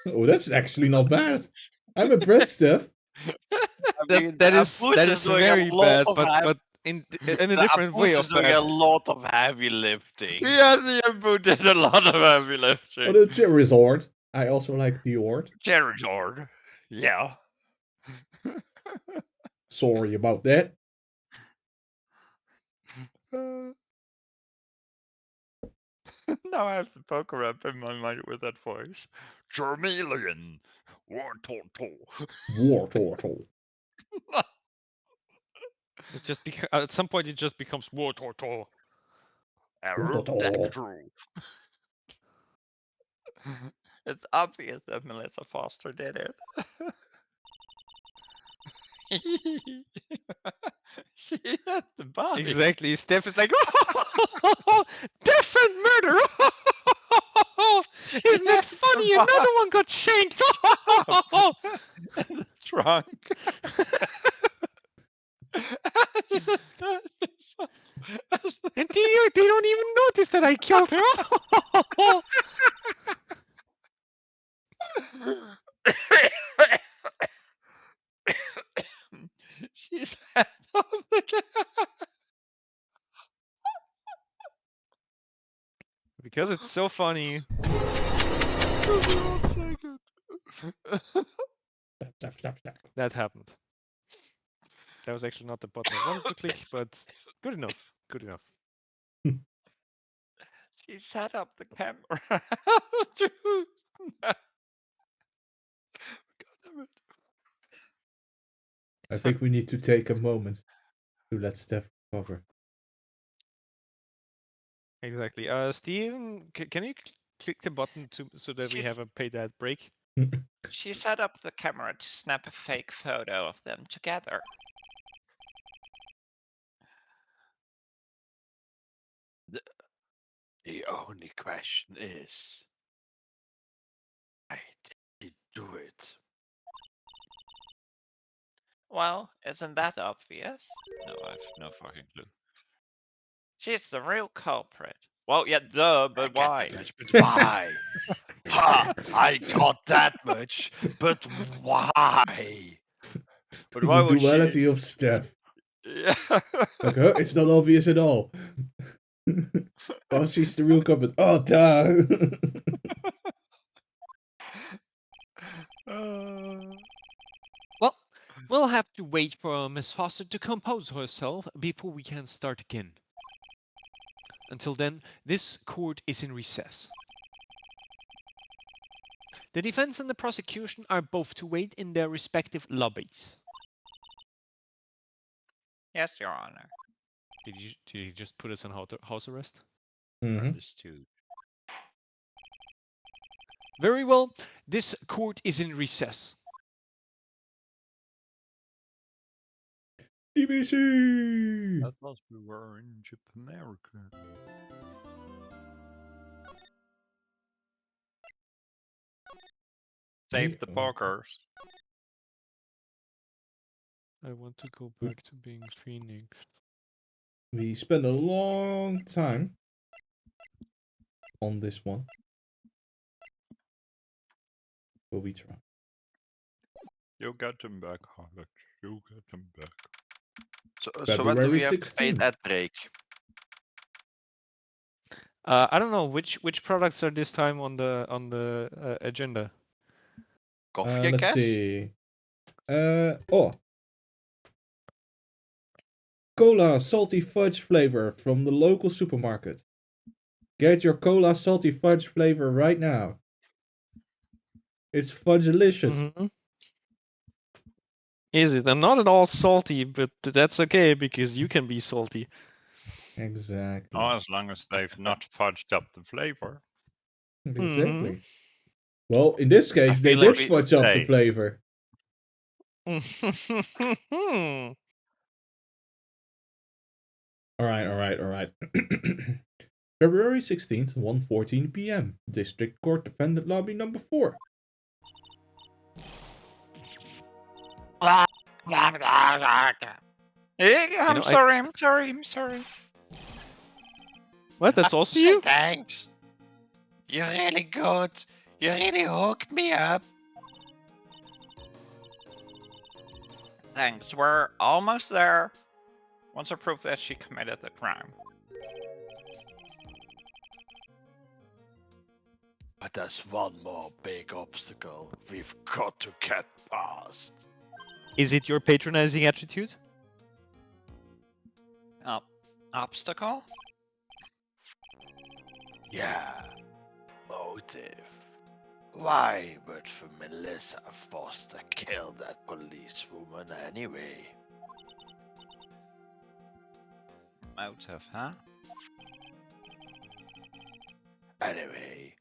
Oh, that's actually not bad. I'm impressed, Steph. I That mean, that Apu is doing a very lot bad, of but in a the different way Apu of is doing bad. a lot of heavy lifting. Yeah, the Embu did a lot of heavy Oh, lifting. the Charizard. I also like the Ord. Charizard. Yeah. Sorry about that. Now I have the poker up in my mind with that voice. Charmeleon. War Turtle. War Turtle. It just at some point it just becomes war tortor. Aerodactyl. It's obvious that Melissa Foster did it. She had the body. Exactly. Steph is like, death and murder. Isn't it funny? Another one got shanked. In the trunk. And they don't even notice that I killed her. She's head of the Because it's so funny. Stop. That happened. That was actually not the button I wanted to click, but good enough. Good enough. She set up the camera. God damn it. I think we need to take a moment to let Steph recover. Exactly. Steven, can you click the button so that we have a paid ad break? She set up the camera to snap a fake photo of them together. The only question is, why did he do it? Well, isn't that obvious? No, I have no fucking clue. She's the real culprit. Well, yeah, duh, but I get why? that much, but why? Ha! I got that much, but why? But why The would duality she? of Steph. Yeah. Like, huh? It's not obvious at all. Well, she's the real culprit. Oh, duh. Well, we'll have to wait for Miss Foster to compose herself before we can start again. Until then, this court is in recess. The defense and the prosecution are both to wait in their respective lobbies. Yes, Your Honor. Did you just put us on house arrest? Mhm. Understood. Very well. This court is in recess. DBC! That must be where in America. Save the pokers. I want to go back to being Phoenix. We spent a long time on this one. But we try. You get them back, Harlot. You get them back. So when do February we have to pay 16th. that break? I don't know which products are this time on the agenda. Coffee, I Let's guess? see. Cola salty fudge flavor from the local supermarket. Get your cola salty fudge flavor right now. It's fudge-delicious. Mm-hmm. Is it? I'm not at all salty, but that's okay because you can be salty. Exactly. Oh, as long as they've not fudged up the flavor. Exactly. Well, in this case, they feel like did we- fudge up the Hey. flavor. Alright. February 16th, 1:14 p.m. District Court Defendant Lobby number 4. Hey, You know, I'm sorry. what? That's also Say you? thanks. You're really good. You really hooked me up. Thanks, we're almost there. Once I prove that she committed the crime. But there's one more big obstacle we've got to get past. Is it your patronizing attitude? Obstacle? Yeah, motive. Why would Melissa Foster kill that policewoman anyway? Motive, huh? Anyway,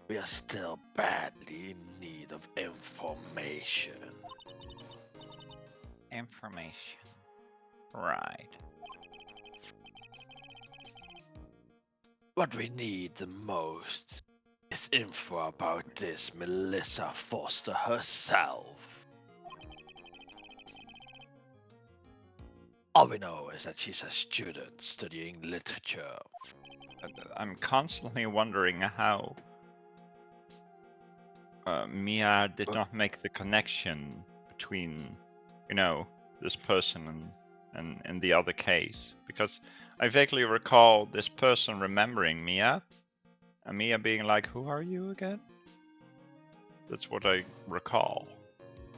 we are still badly in need of information. Information. Right. What we need the most is info about this Melissa Foster herself. All we know is that she's a student studying literature. I'm constantly wondering how Mia did not make the connection between, this person and the other case. Because I vaguely recall this person remembering Mia, and Mia being like, "Who are you again?" That's what I recall.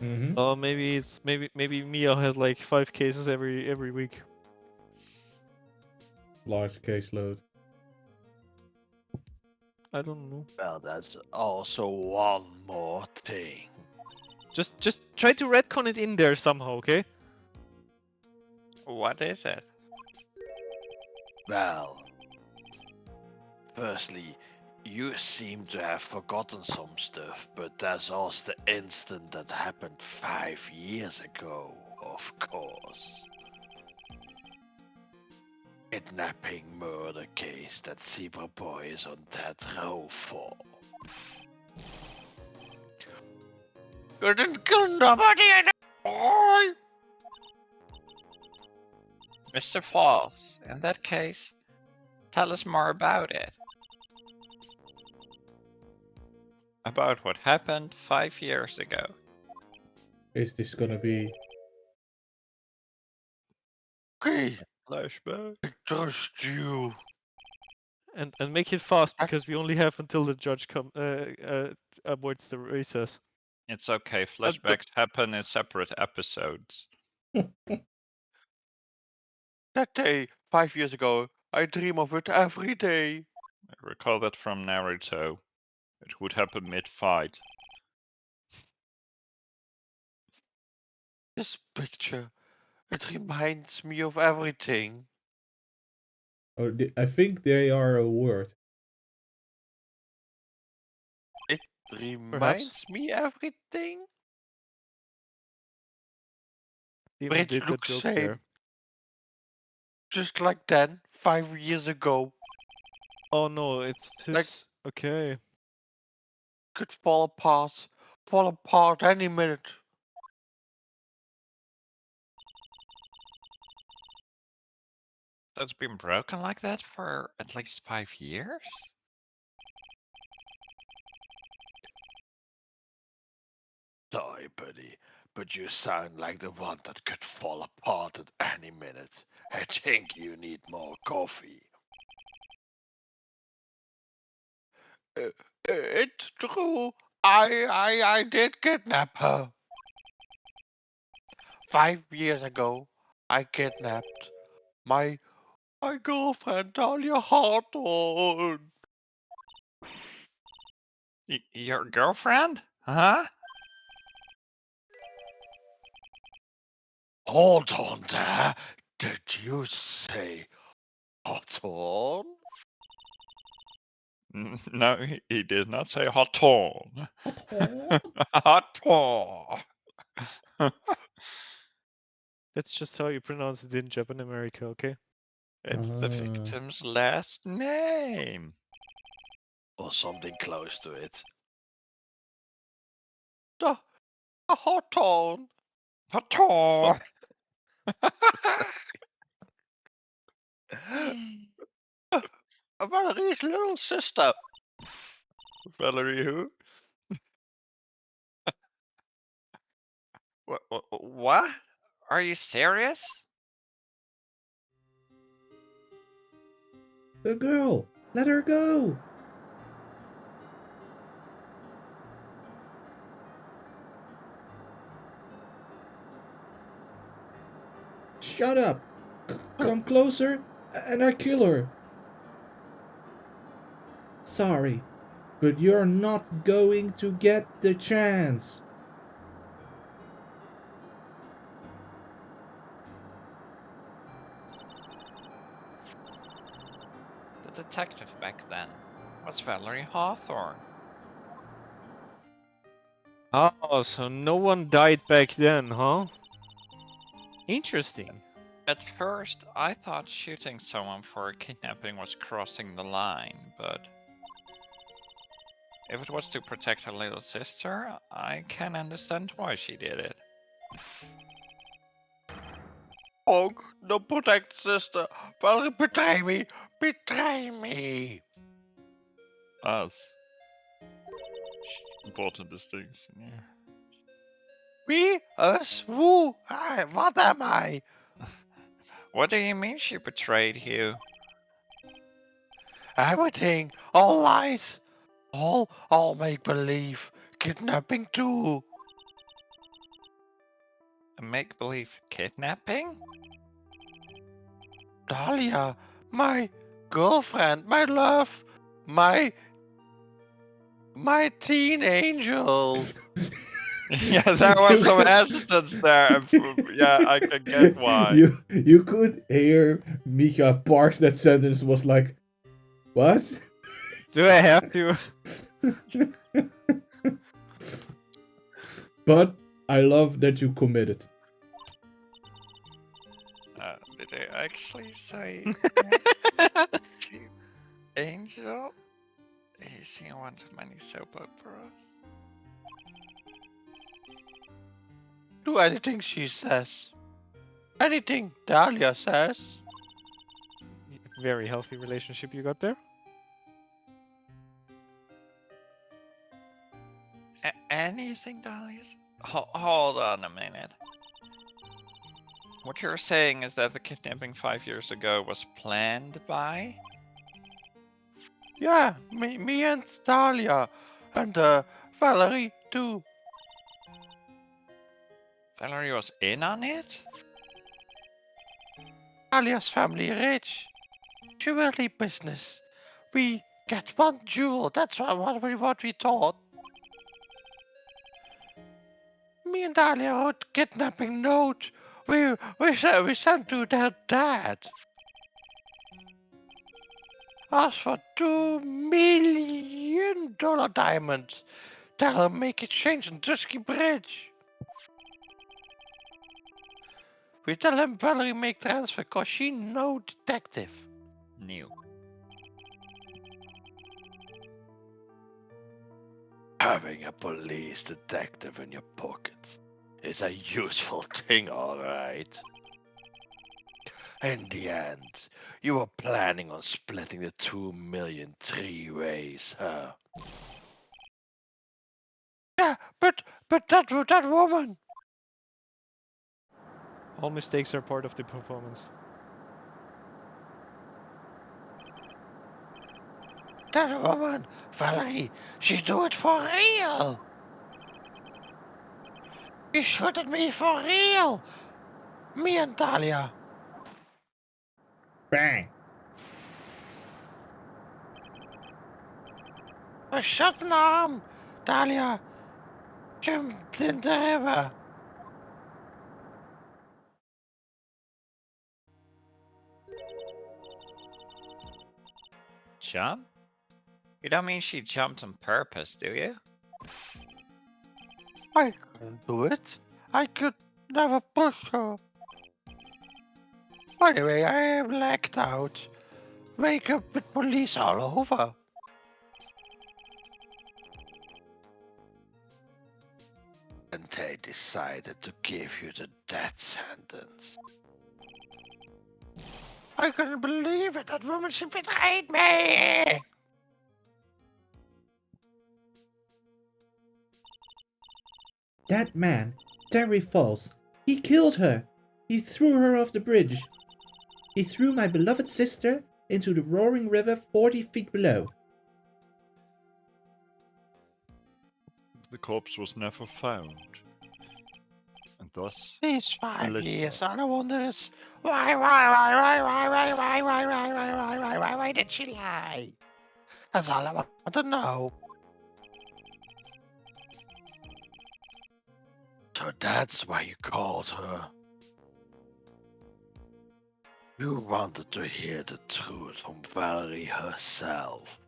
Mm-hmm. Oh, maybe Mia has like 5 cases every week. Large caseload. I don't know. Well, there's also one more thing. Just try to retcon it in there somehow, okay? What is it? Well, firstly, you seem to have forgotten some stuff, but there's also the incident that happened 5 years ago, of course. Kidnapping murder case that Zebra Boy is on death row for. You didn't kill nobody anymore! Mr. Falls, in that case, tell us more about it. About what happened 5 years ago. Is this gonna be... Okay, Flashback. I trust you. And make it fast because we only have until the judge avoids the recess. It's okay, flashbacks happen in separate episodes. That day, 5 years ago, I dream of it every day. I recall that from Naruto. It would happen mid-fight. This picture, it reminds me of everything. Oh, I think they are a word. It reminds me everything? Demon Bridge did that looks joke same. there. Just like then, 5 years ago. Oh no, it's his. Like- Okay. Could fall apart any minute. So it's been broken like that for at least 5 years? Sorry, buddy, but you sound like the one that could fall apart at any minute. I think you need more coffee. It's true. I did kidnap her. 5 years ago, I kidnapped my girlfriend, Talia Hawthorne. Your girlfriend? Huh? Hold on there. Did you say Hawthorne? No, he did not say Hawthorne. Hawthorne. That's just how you pronounce it in Japan America, okay? It's the victim's last name. Or something close to it. The Hawthorne. Hawthorne. Valerie's little sister. Valerie who? What? Are you serious? The girl! Let her go! Shut up! Come closer, and I kill her. Sorry, but you're not going to get the chance. The detective back then was Valerie Hawthorne. Oh, so no one died back then, huh? Interesting. At first, I thought shooting someone for a kidnapping was crossing the line, but if it was to protect her little sister, I can understand why she did it. Honk, don't protect sister. Valerie, betray me. Betray me. Us. Important distinction, yeah. Me? Us? Who? What am I? What do you mean she betrayed you? Everything. All lies. All make-believe. Kidnapping too. A make-believe kidnapping? Dahlia, my girlfriend, my love, my teen angel. Yeah, there was some hesitance there. Yeah, I can get why. You could hear Mika parse that sentence was like, what? Do I have to? But I love that you committed. Did I actually say cheap angel? He's seen one too many soap operas. Do anything she says. Anything Dahlia says. Very healthy relationship you got there. Anything, Dahlia's? Hold on a minute. What you're saying is that the kidnapping 5 years ago was planned by? Yeah, me and Dahlia. And Valerie too. Valerie was in on it? Dahlia's family rich. Jewelry business. We get one jewel. That's what we thought. Me and Dahlia wrote kidnapping note. We sent to their dad. Asked for $2 million diamonds. That'll make exchange on Dusky Bridge. We tell him Valerie make transfer cause she no detective. New. Having a police detective in your pocket is a useful thing, alright. In the end, you were planning on splitting the 2 million 3 ways, huh? Yeah, but that woman. All mistakes are part of the performance. That woman, Valerie, she do it for real. She shot at me for real. Me and Dahlia. Bang! I shot an arm. Dahlia jumped in the river. Jump? You don't mean she jumped on purpose, do you? I couldn't do it. I could never pushed her. Anyway, I am lagged out. Wake up with police all over. And they decided to give you the death sentence. I couldn't believe it. That woman, she betrayed me. That man, Terry Falls, he killed her. He threw her off the bridge. He threw my beloved sister into the roaring river 40 feet below. The corpse was never found. And thus, These 5 Enigma. years, all I wonder is why did she lie? That's all I want to know. So that's why you called her. You wanted to hear the truth from Valerie herself.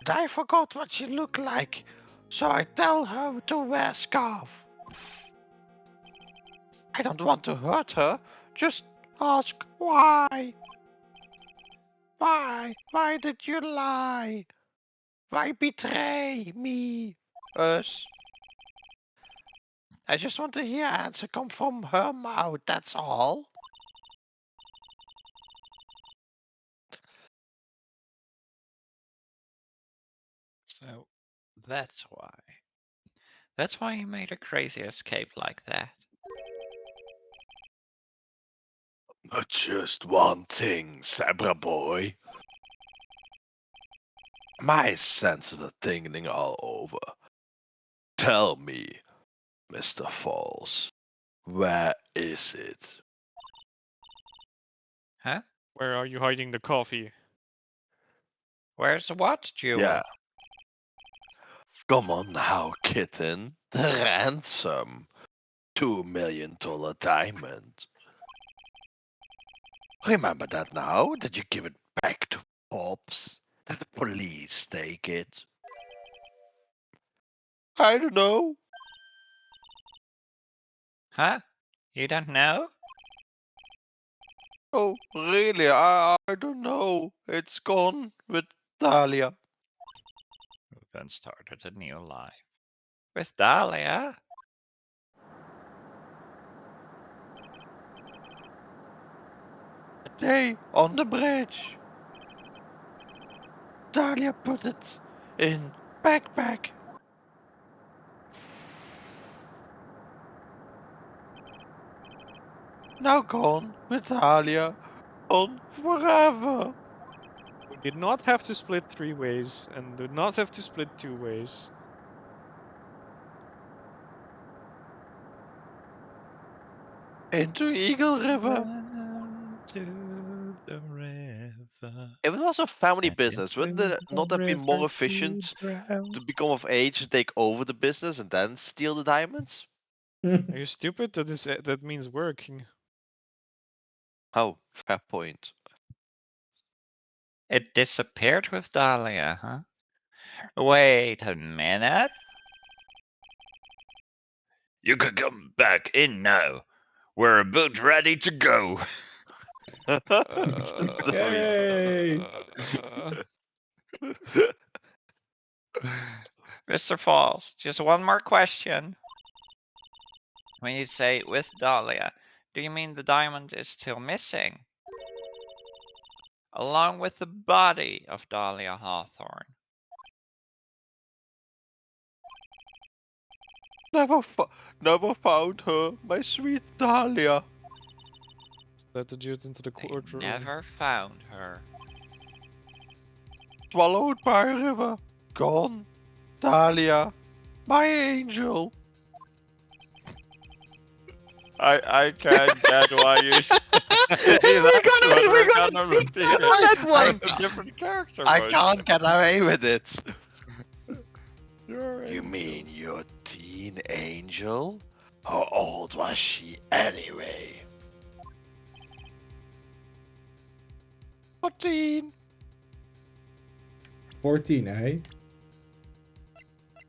But I forgot what she looked like, so I tell her to wear a scarf. I don't want to hurt her, just ask why. Why? Why did you lie? Why betray me? Us? I just want to hear answer come from her mouth, that's all. So that's why. That's why you made a crazy escape like that. But just one thing, Zebra boy. My senses are tingling all over. Tell me, Mr. Falls, where is it? Huh? Where are you hiding the coffee? Where's the what, Jewel? Yeah. Come on now, kitten. The ransom. $2 million diamond. Remember that now? Did you give it back to Pops? Did the police take it? I don't know. Huh? You don't know? Oh, really? I don't know. It's gone with Dahlia. Who then started a new life. With Dahlia? Hey, on the bridge. Dahlia put it in backpack. Now gone with Dahlia. On forever. We did not have to split 3 ways, and did not have to split 2 ways. Into Eagle River. Down to the river. If it was a family and business, wouldn't into it the not have been more river efficient to drown. to become of age and take over the business and then steal the diamonds? Are you stupid? That means working. Oh, fair point. It disappeared with Dahlia, huh? Wait a minute. You can come back in now. We're about ready to go. Yay! Mr. Falls, just one more question. When you say with Dahlia, do you mean the diamond is still missing? Along with the body of Dahlia Hawthorne. Never found her, my sweet Dahlia. Let the dude into the They courtroom. never found her. Swallowed by a river. Gone. Dahlia, my angel. I can't get why you say We're gonna repeat it. that one. A different character. I voice. can't get away with it. You're You angel. mean your teen angel? How old was she anyway? 14. 14, eh?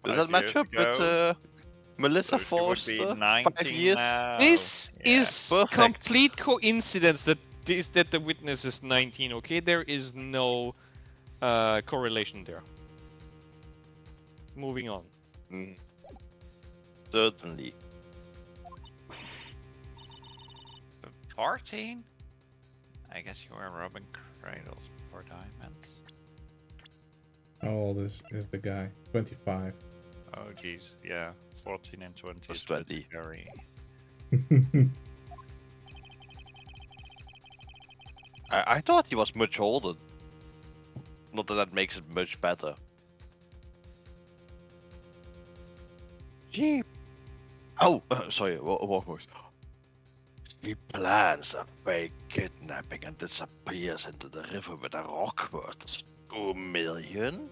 Does 5 that match years up with ago. Melissa So she would be Forster, 19 5 years. now. This Oh, Yeah. is Perfect. complete coincidence that the witness is 19. Okay, there is no correlation there. Moving on. Mm. Certainly. 14? I guess you were robbing cradles for diamonds. How old is the guy? 25. Oh jeez, yeah. 14 and 20 Was is a bit 20. scary. I thought he was much older. Not that that makes it much better. Gee. Oh, sorry, what was? She plans a fake kidnapping and disappears into the river with a rock worth 2 million?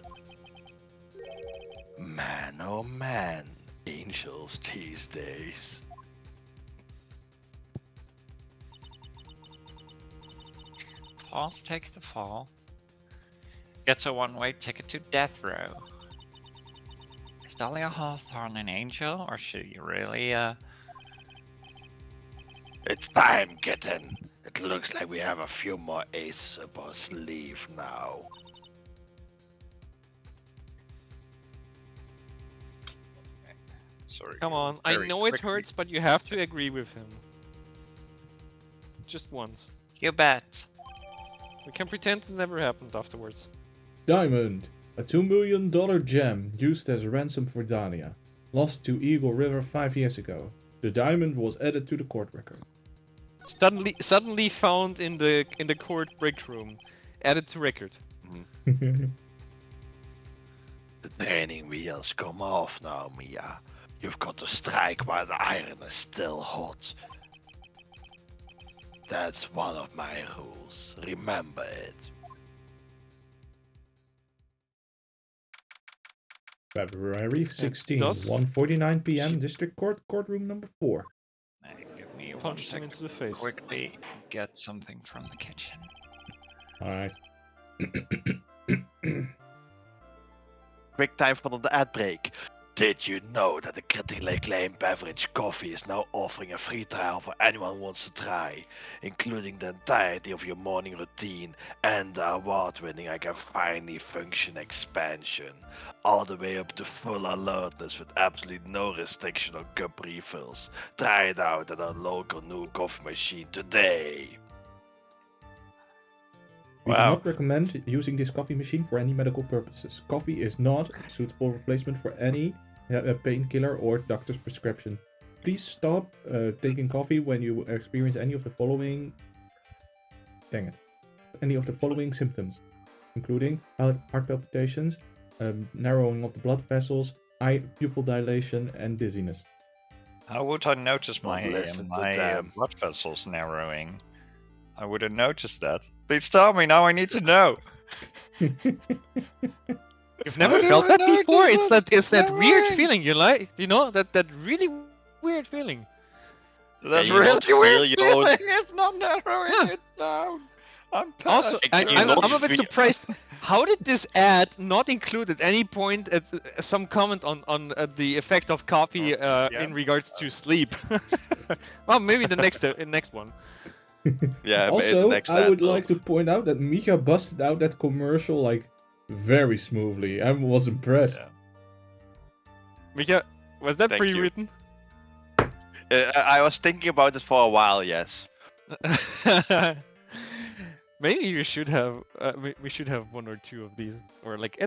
Man, oh man, angels these days. Falls take the fall. Gets a one-way ticket to death row. Is Dahlia Hawthorne an angel, or should you really, It's time, kitten. It looks like we have a few more aces up our sleeve now. Sorry. Come on, I very know it quickly. hurts, but you have to agree with him. Just once. You bet. We can pretend it never happened afterwards. Diamond. A $2 million gem used as a ransom for Dahlia. Lost to Eagle River 5 years ago. The diamond was added to the court record. Suddenly found in the court break room. Added to record. The training wheels come off now, Mia. You've got to strike while the iron is still hot. That's one of my rules. Remember it. February 16, does- 1:49 p.m. District Court, courtroom number 4. Hey, give me one Punched him second. into the face. Quickly get something from the kitchen. Alright. Quick time for the ad break. Did you know that the critically acclaimed beverage coffee is now offering a free trial for anyone who wants to try, including the entirety of your morning routine and the award-winning I Can Finally Function expansion, all the way up to full alertness with absolutely no restriction on cup refills. Try it out at our local new coffee machine today. We do Wow. not recommend using this coffee machine for any medical purposes. Coffee is not a suitable replacement for any painkiller or doctor's prescription. Please stop taking coffee when you experience any of the following... Any of the following symptoms, including heart palpitations, narrowing of the blood vessels, eye pupil dilation, and dizziness. How would I notice Don't my, listen to my them. blood vessels narrowing? I would have noticed that. Please tell me now. I need to know. You've never do felt I that know before. this It's that weird narrowing? feeling. You like, you know, that really weird feeling. That's you not really weird feel your own- feeling. It's not narrowing Yeah. it down. I'm Also, pissed. Can you I'm not a bit feel- surprised. How did this ad not include at any point some comment on the effect of coffee Yeah. in regards to sleep? Well, maybe the next one. Yeah, Also, next I would ad, like to point out that Mika busted out that commercial like very smoothly. I was impressed. Yeah. Mika, was that Thank you. pre-written? I was thinking about it for a while, yes. Maybe you should have. We should have one or two of these, or like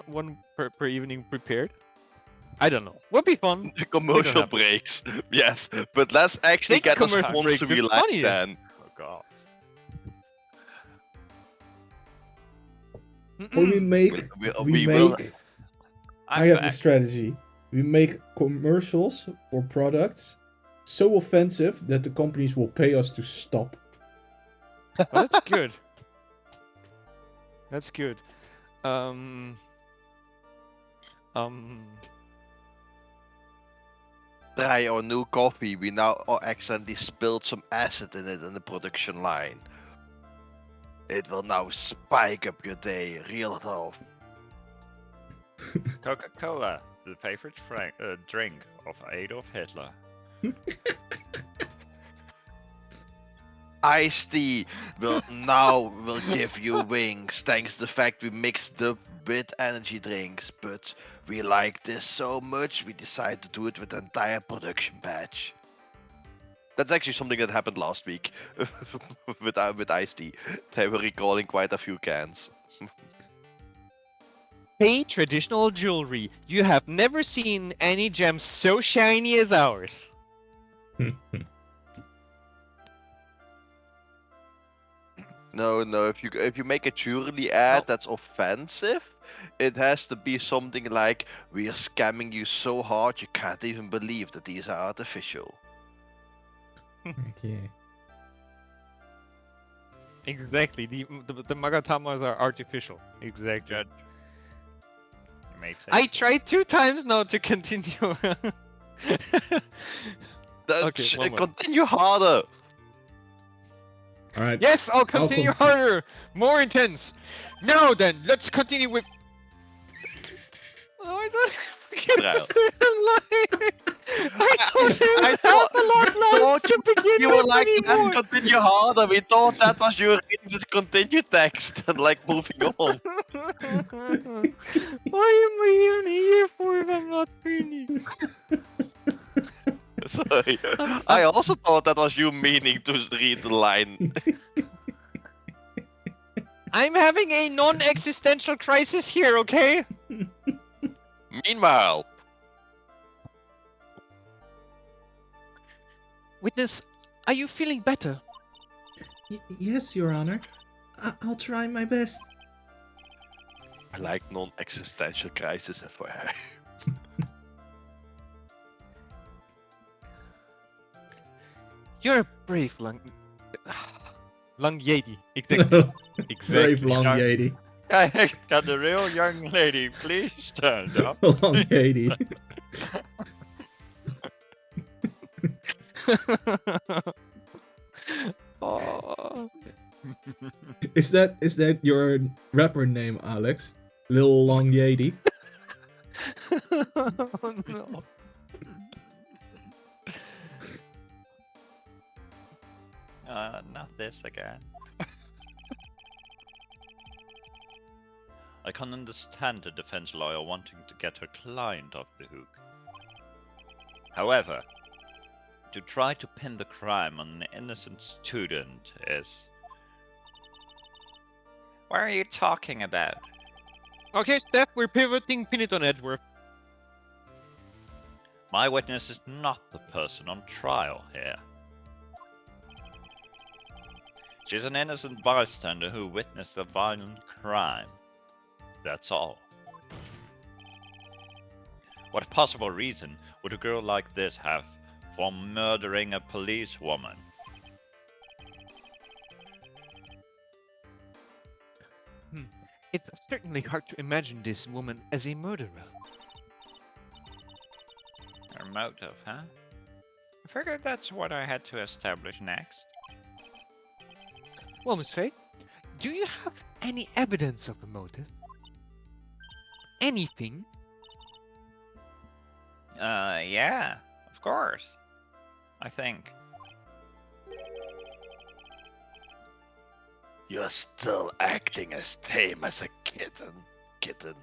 one per evening prepared. I don't know. Would be fun. Commercial have to. breaks, yes. But let's actually Take get a commercial sponsor breaks, we it's like funny. then. Oh god. Or we make We will. I have a back. strategy. We make commercials for products so offensive that the companies will pay us to stop. Oh, that's good. That's good. Try our new coffee. We now accidentally spilled some acid in it in the production line. It will now spike up your day real tough. Coca-Cola. the favorite drink of Adolf Hitler. Iced tea will give you wings thanks to the fact we mixed up with energy drinks, but we like this so much we decided to do it with the entire production batch. That's actually something that happened last week with Iced tea. They were recalling quite a few cans. Hey, traditional jewelry. You have never seen any gems so shiny as ours. No, if you make a jewelry ad that's offensive, it has to be something like, "We are scamming you so hard you can't even believe that these are artificial." Okay. Exactly. The Magatamas are artificial. Exactly. Judge. You may take I tried 2 times now to continue. Okay, one more. Continue harder. All right. Yes, I'll continue harder. More intense. Now then, let's continue with. Oh, I don't Trial. I thought a lot less to begin You were with like, anymore. "Let's continue harder." We thought that was you reading the continue text and like moving on. Why am I even here for if I'm not finished? Sorry. I also thought that was you meaning to read the line. I'm having a non-existential crisis here, okay? Meanwhile, Witness, are you feeling better? Yes, Your Honor. I'll try my best. I like non-existential crisis, FYI. You're a brave Lung Yeti. Exactly. Brave long Yeti. Can the real young lady please stand up? Long Yeti. Oh. Is that your rapper name, Alex? Lil Long Yeti. Oh no. Not this again. I can understand a defense lawyer wanting to get her client off the hook. However, to try to pin the crime on an innocent student is... What are you talking about? Okay, Steph, we're pivoting. Pin it on Edgeworth. My witness is not the person on trial here. She's an innocent bystander who witnessed a violent crime. That's all. What possible reason would a girl like this have for murdering a policewoman? It's certainly hard to imagine this woman as a murderer. Her motive, huh? I figured that's what I had to establish next. Well, Miss Faye, do you have any evidence of a motive? Anything? Yeah, of course. I think. You're still acting as tame as a kitten.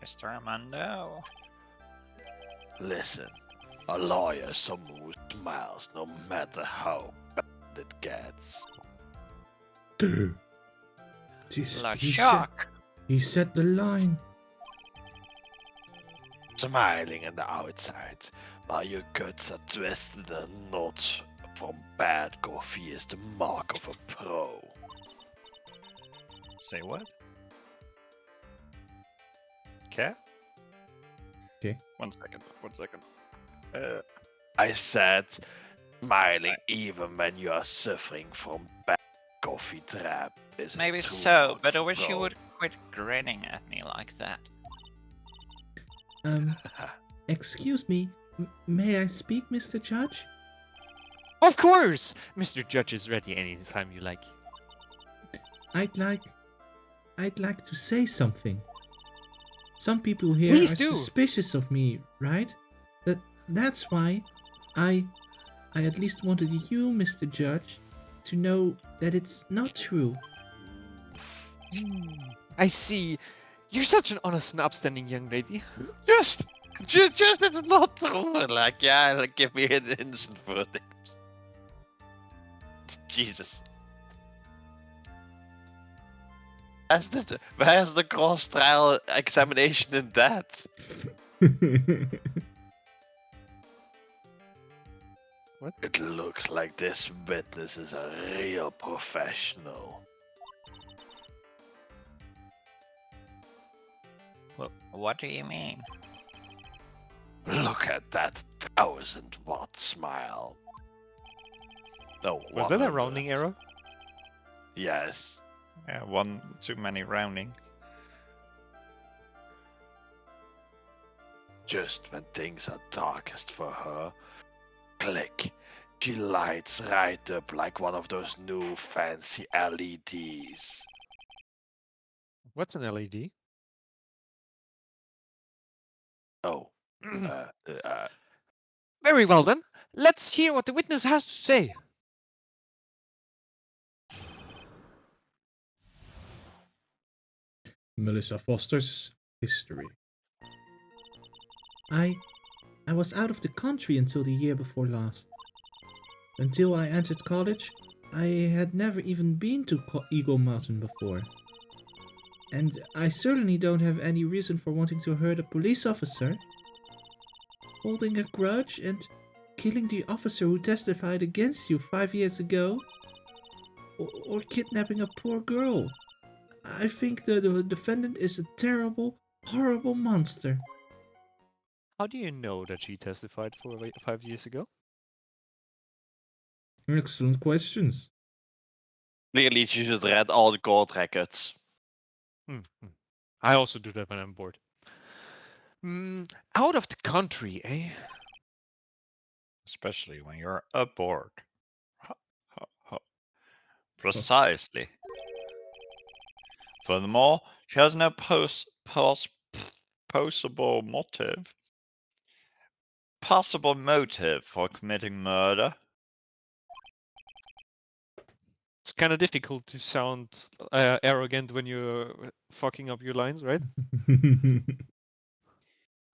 Mr. Armando. Listen, a lawyer is someone who smiles no matter how bad it gets. La shock! He set the line. Smiling on the outside, while your guts are twisted and knots from bad coffee is the mark of a pro. Say what? Okay? Okay. One second. I said, smiling even when you are suffering from bad coffee trap is a Maybe true so, mark but I of a wish you pro. would quit grinning at me like that. Excuse me. May I speak, Mr. Judge? Of course! Mr. Judge is ready anytime you like. I'd like to say something. Some people here Please are do. suspicious of me, right? That's why I at least wanted you, Mr. Judge, to know that it's not true. I see. You're such an honest and upstanding young lady. Just it's not true. Like, yeah, like, give me an innocent verdict. Jesus. Where's the cross-trial examination in that? What? It looks like this witness is a real professional. What do you mean? Look at that 1000-watt smile. No, Was that a 100. rounding error? Yes. Yeah, one too many roundings. Just when things are darkest for her, click. She lights right up like one of those new fancy LEDs. What's an LED? Oh, Very well then. Let's hear what the witness has to say. Melissa Foster's history. I was out of the country until the year before last. Until I entered college, I had never even been to Eagle Mountain before. And I certainly don't have any reason for wanting to hurt a police officer. Holding a grudge and killing the officer who testified against you 5 years ago? Or kidnapping a poor girl? I think the defendant is a terrible, horrible monster. How do you know that she testified 5 years ago? Excellent questions. clearly she should read all the court records. I also do that when I'm bored. Out of the country, eh? Especially when you're aboard. Precisely. Furthermore, she has no possible motive for committing murder. It's kind of difficult to sound arrogant when you're fucking up your lines, right?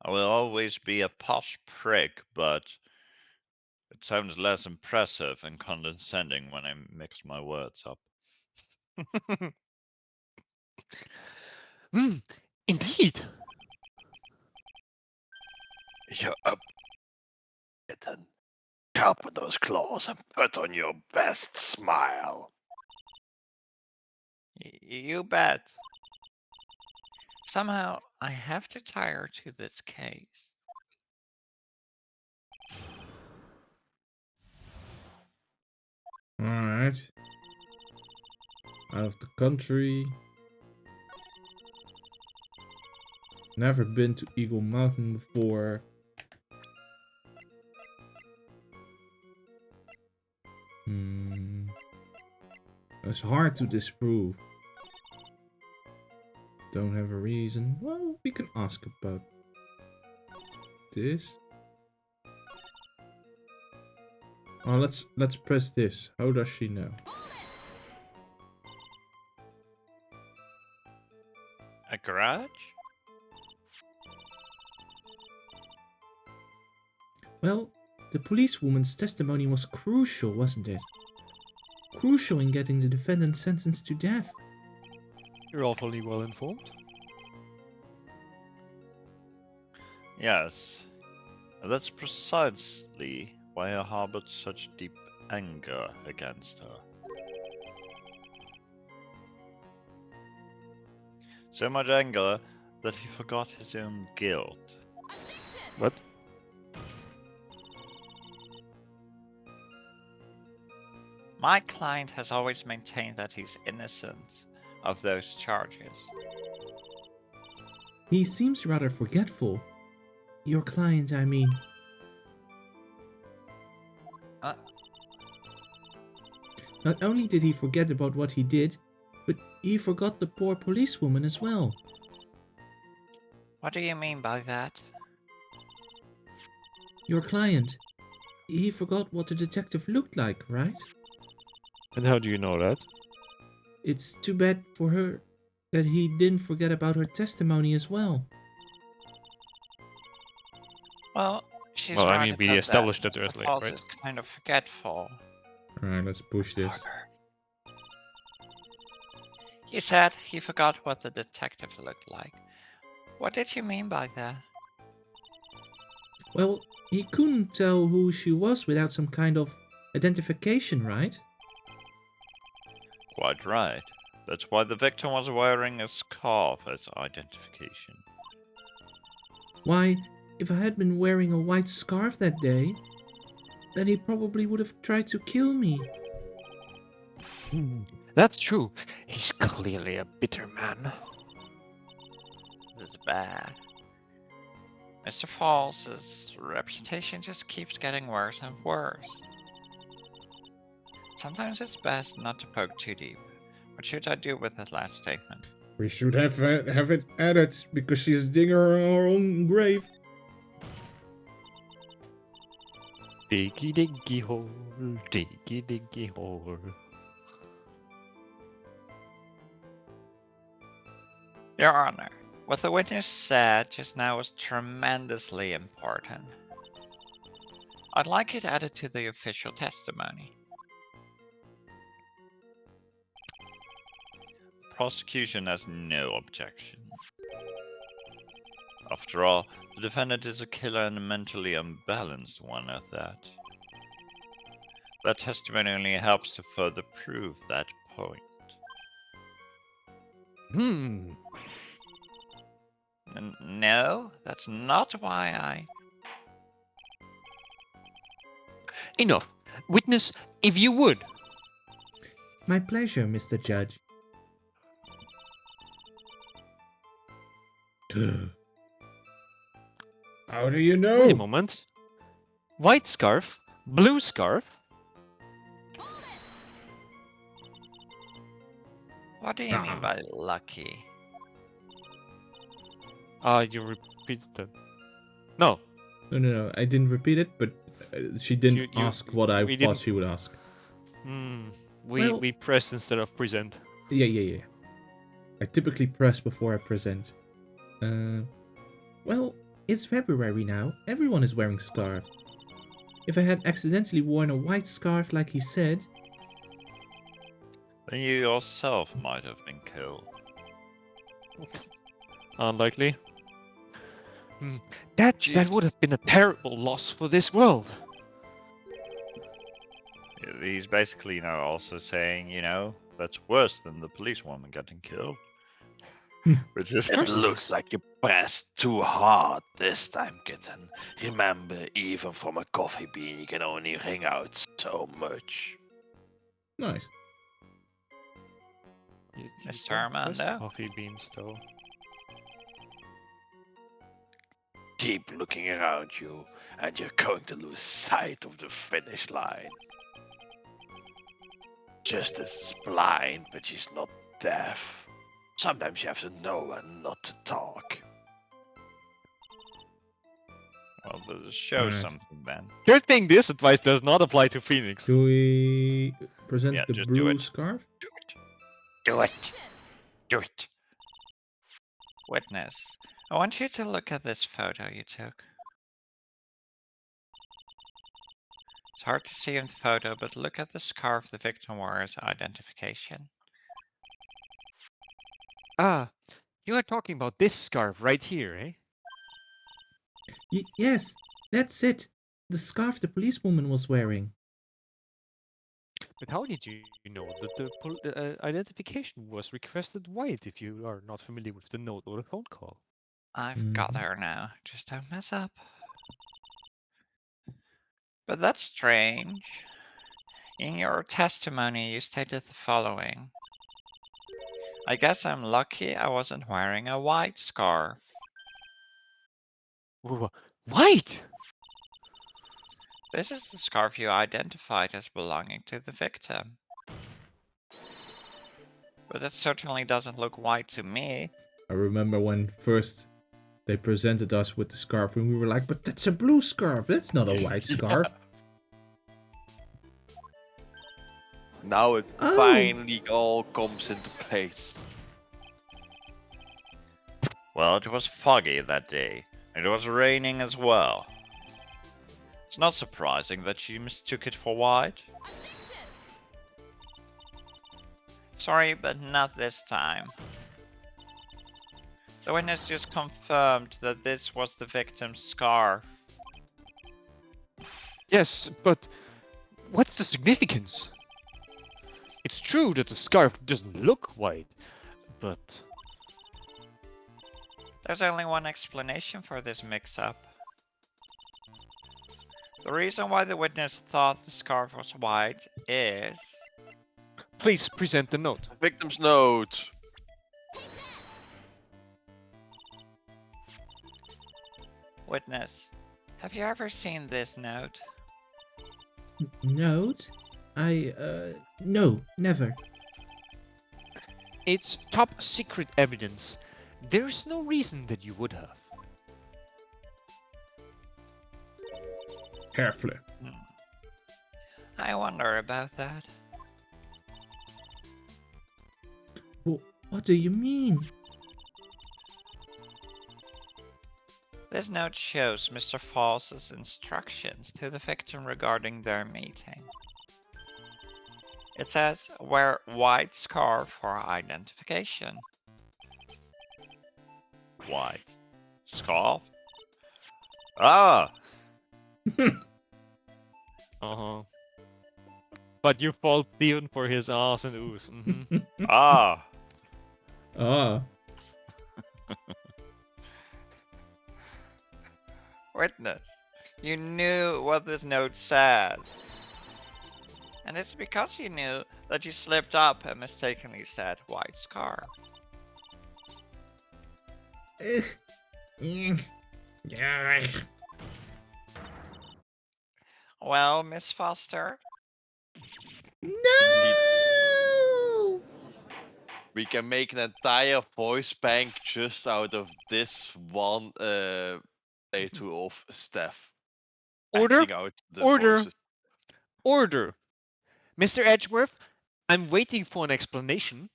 I will always be a posh prick, but it sounds less impressive and condescending when I mix my words up. Indeed. You're up, kitten. Sharpen those claws and put on your best smile. You bet. Somehow, I have to tie her to this case. Alright. Out of the country. Never been to Eagle Mountain before. It's hard to disprove. Don't have a reason. Well, we can ask about this. Oh, let's press this. How does she know? A garage? Well, the policewoman's testimony was crucial, wasn't it? Crucial in getting the defendant sentenced to death. You're awfully well informed. Yes. That's precisely why I harbored such deep anger against her. So much anger that he forgot his own guilt. What? My client has always maintained that he's innocent of those charges. He seems rather forgetful. Your client, I mean. Not only did he forget about what he did, but he forgot the poor policewoman as well. What do you mean by that? Your client. He forgot what the detective looked like, right? And how do you know that? It's too bad for her that he didn't forget about her testimony as well. Well, she's Well, I right mean, we about that. established that Mr. earlier, Falls right? is kind of forgetful. Alright, let's push this. He said he forgot what the detective looked like. What did you mean by that? Well, he couldn't tell who she was without some kind of identification, right? Quite right. That's why the victim was wearing a scarf as identification. Why, if I had been wearing a white scarf that day, then he probably would have tried to kill me. That's true. He's clearly a bitter man. This is bad. Mr. Falls' reputation just keeps getting worse and worse. Sometimes it's best not to poke too deep. What should I do with that last statement? We should have it added because she's digging her own grave. Diggy diggy hole, diggy diggy hole. Your Honor, what the witness said just now was tremendously important. I'd like it added to the official testimony. The prosecution has no objection. After all, the defendant is a killer and a mentally unbalanced one at that. That testimony only helps to further prove that point. No, that's not why I... Enough. Witness, if you would. My pleasure, Mr. Judge. How do you know? Wait a moment. White scarf, blue scarf. What do you mean by lucky? You repeated that. No, No, I didn't repeat it, but she didn't You- ask what I we thought didn't- she would ask. we pressed instead of present. Yeah. I typically press before I present. Well, it's February now. Everyone is wearing scarves. If I had accidentally worn a white scarf like he said... Then you yourself might have been killed. Unlikely. That would have been a terrible loss for this world. He's basically, also saying, that's worse than the policewoman getting killed. Which is... It looks like you pressed too hard this time, kitten. Remember, even from a coffee bean, you can only wring out so much. Nice. You Mr. don't press Armando? coffee beans, though. Keep looking around you, and you're going to lose sight of the finish line. Justice is blind, but she's not deaf. Sometimes you have to know when not to talk. Well, this shows Alright. something then. Good thing this advice does not apply to Phoenix. Do we present Yeah, the just do blue it. scarf? Do it. Do it. Do it. Witness, I want you to look at this photo you took. It's hard to see in the photo, but look at the scarf the victim wore as identification. Ah, you are talking about this scarf right here, eh? Yes, that's it. The scarf the policewoman was wearing. But how did you know that the identification was requested white if you are not familiar with the note or the phone call? I've got her now. Just don't mess up. But that's strange. In your testimony, you stated the following. I guess I'm lucky I wasn't wearing a white scarf. White! This is the scarf you identified as belonging to the victim. But it certainly doesn't look white to me. I remember when first They presented us with the scarf and we were like, but that's a blue scarf. That's not a white scarf. Now it Oh. finally all comes into place. Well, it was foggy that day, and it was raining as well. It's not surprising that she mistook it for white. Sorry, but not this time. The witness just confirmed that this was the victim's scarf. Yes, but what's the significance? It's true that the scarf doesn't look white, but There's only one explanation for this mix-up. The reason why the witness thought the scarf was white is... please present the note. Victim's note. Witness, have you ever seen this note? Note? No, never. It's top secret evidence. There's no reason that you would have. Hair flip. I wonder about that. What do you mean? This note shows Mr. Falls' instructions to the victim regarding their meeting. It says, wear white scarf for identification. White scarf? Ah! Uh-huh. But you fall even for his ass and ooze. Mhm. Ah! Ah. Witness, you knew what this note said. And it's because you knew that you slipped up and mistakenly said white scarf. Well, Miss Foster, No! We can make an entire voice bank just out of this one playthrough of Steph. Order, acting out the order. voices. order. Mr. Edgeworth, I'm waiting for an explanation.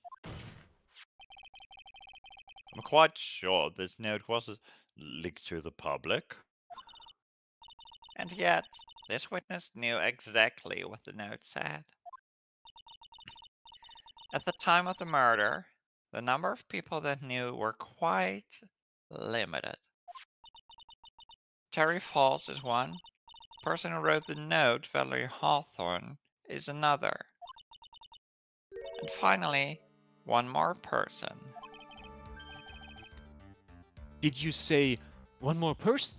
I'm quite sure this note wasn't leaked to the public. And yet, this witness knew exactly what the note said. At the time of the murder, the number of people that knew were quite limited. Terry Falls is one. The person who wrote the note, Valerie Hawthorne, is another. And finally, one more person. Did you say one more person?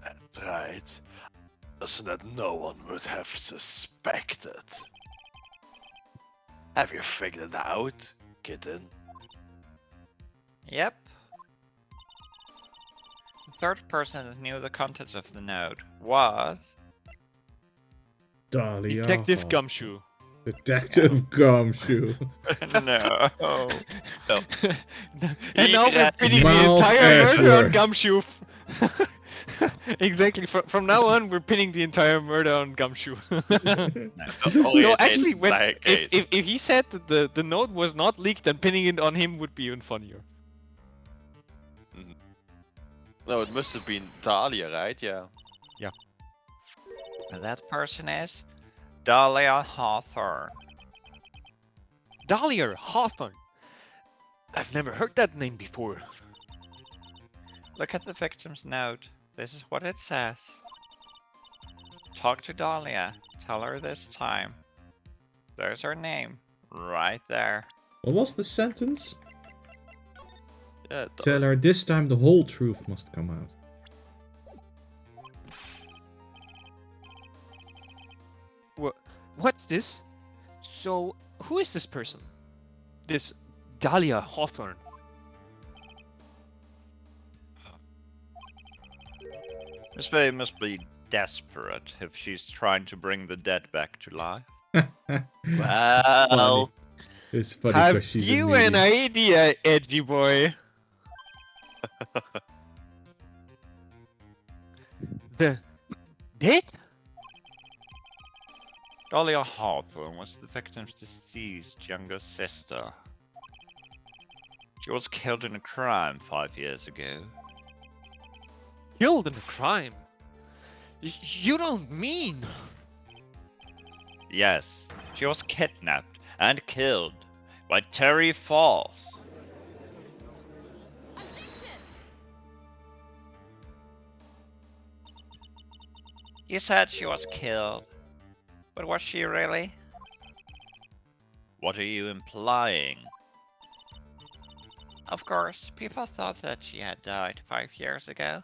That's right. So that no one would have suspected. Have you figured it out, kitten? Yep. The third person that knew the contents of the note was... Dahlia. Detective Hall. Gumshoe. Detective Gumshoe. No. And now we're pinning the Miles entire murder on Ashworth. Gumshoe. Exactly. From now on, we're pinning the entire murder on Gumshoe. No, actually, if he said that the note was not leaked, then pinning it on him would be even funnier. No, it must have been Dahlia, right? Yeah. And that person is Dahlia Hawthorne. Dahlia Hawthorne. I've never heard that name before. Look at the victim's note. This is what it says. Talk to Dahlia. Tell her this time. There's her name. Right there. What was the sentence? Yeah. Tell her this time the whole truth must come out. What's this? So, who is this person? This Dahlia Hawthorne. Miss Faye must be desperate if she's trying to bring the dead back to life. Well, It's funny Have because she's you a an medium. idea, edgy boy? The dead? Dahlia Hawthorne was the victim's deceased younger sister. She was killed in a crime 5 years ago. Killed in a crime? You don't mean? Yes, she was kidnapped and killed by Terry Falls. You said she was killed, but was she really? What are you implying? Of course, people thought that she had died 5 years ago.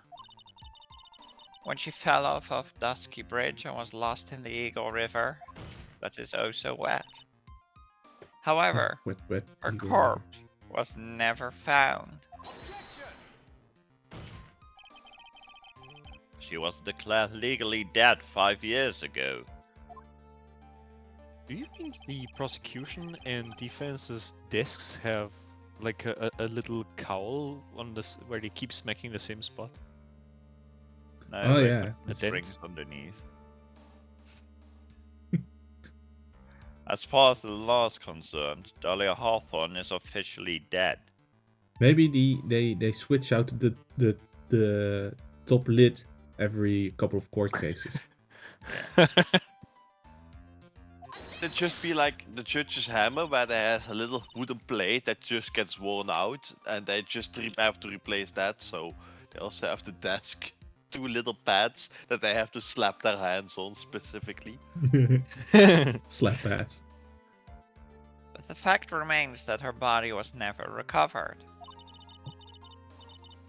When she fell off of Dusky Bridge and was lost in the Eagle River, that is oh so wet. However, Wet, her Eagle corpse was never found. She was declared legally dead 5 years ago. Do you think the prosecution and defense's desks have like a little cowl on this where they keep smacking the same spot? No, Oh, they yeah. put A dent? rings underneath. As far as the law is concerned, Dahlia Hawthorne is officially dead. Maybe they switch out the top lid every couple of court cases. It'd just be like the judge's hammer, where there has a little wooden plate that just gets worn out, and they just have to replace that. So they also have the desk, 2 little pads that they have to slap their hands on specifically. Slap pads. But the fact remains that her body was never recovered.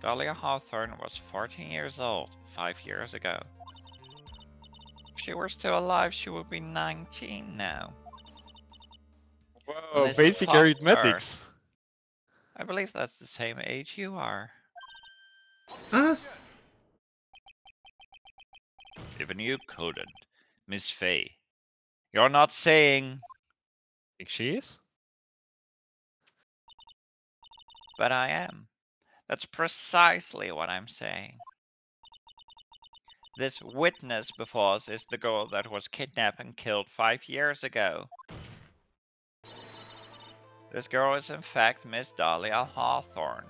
Dahlia Hawthorne was 14 years old 5 years ago. If she were still alive, she would be 19 now. Whoa, Liz basic Foster. arithmetics. I believe that's the same age you are. Ah, Even you couldn't, Miss Faye. You're not saying, Think she is? but I am. That's precisely what I'm saying. This witness before us is the girl that was kidnapped and killed 5 years ago. This girl is in fact Miss Dahlia Hawthorne.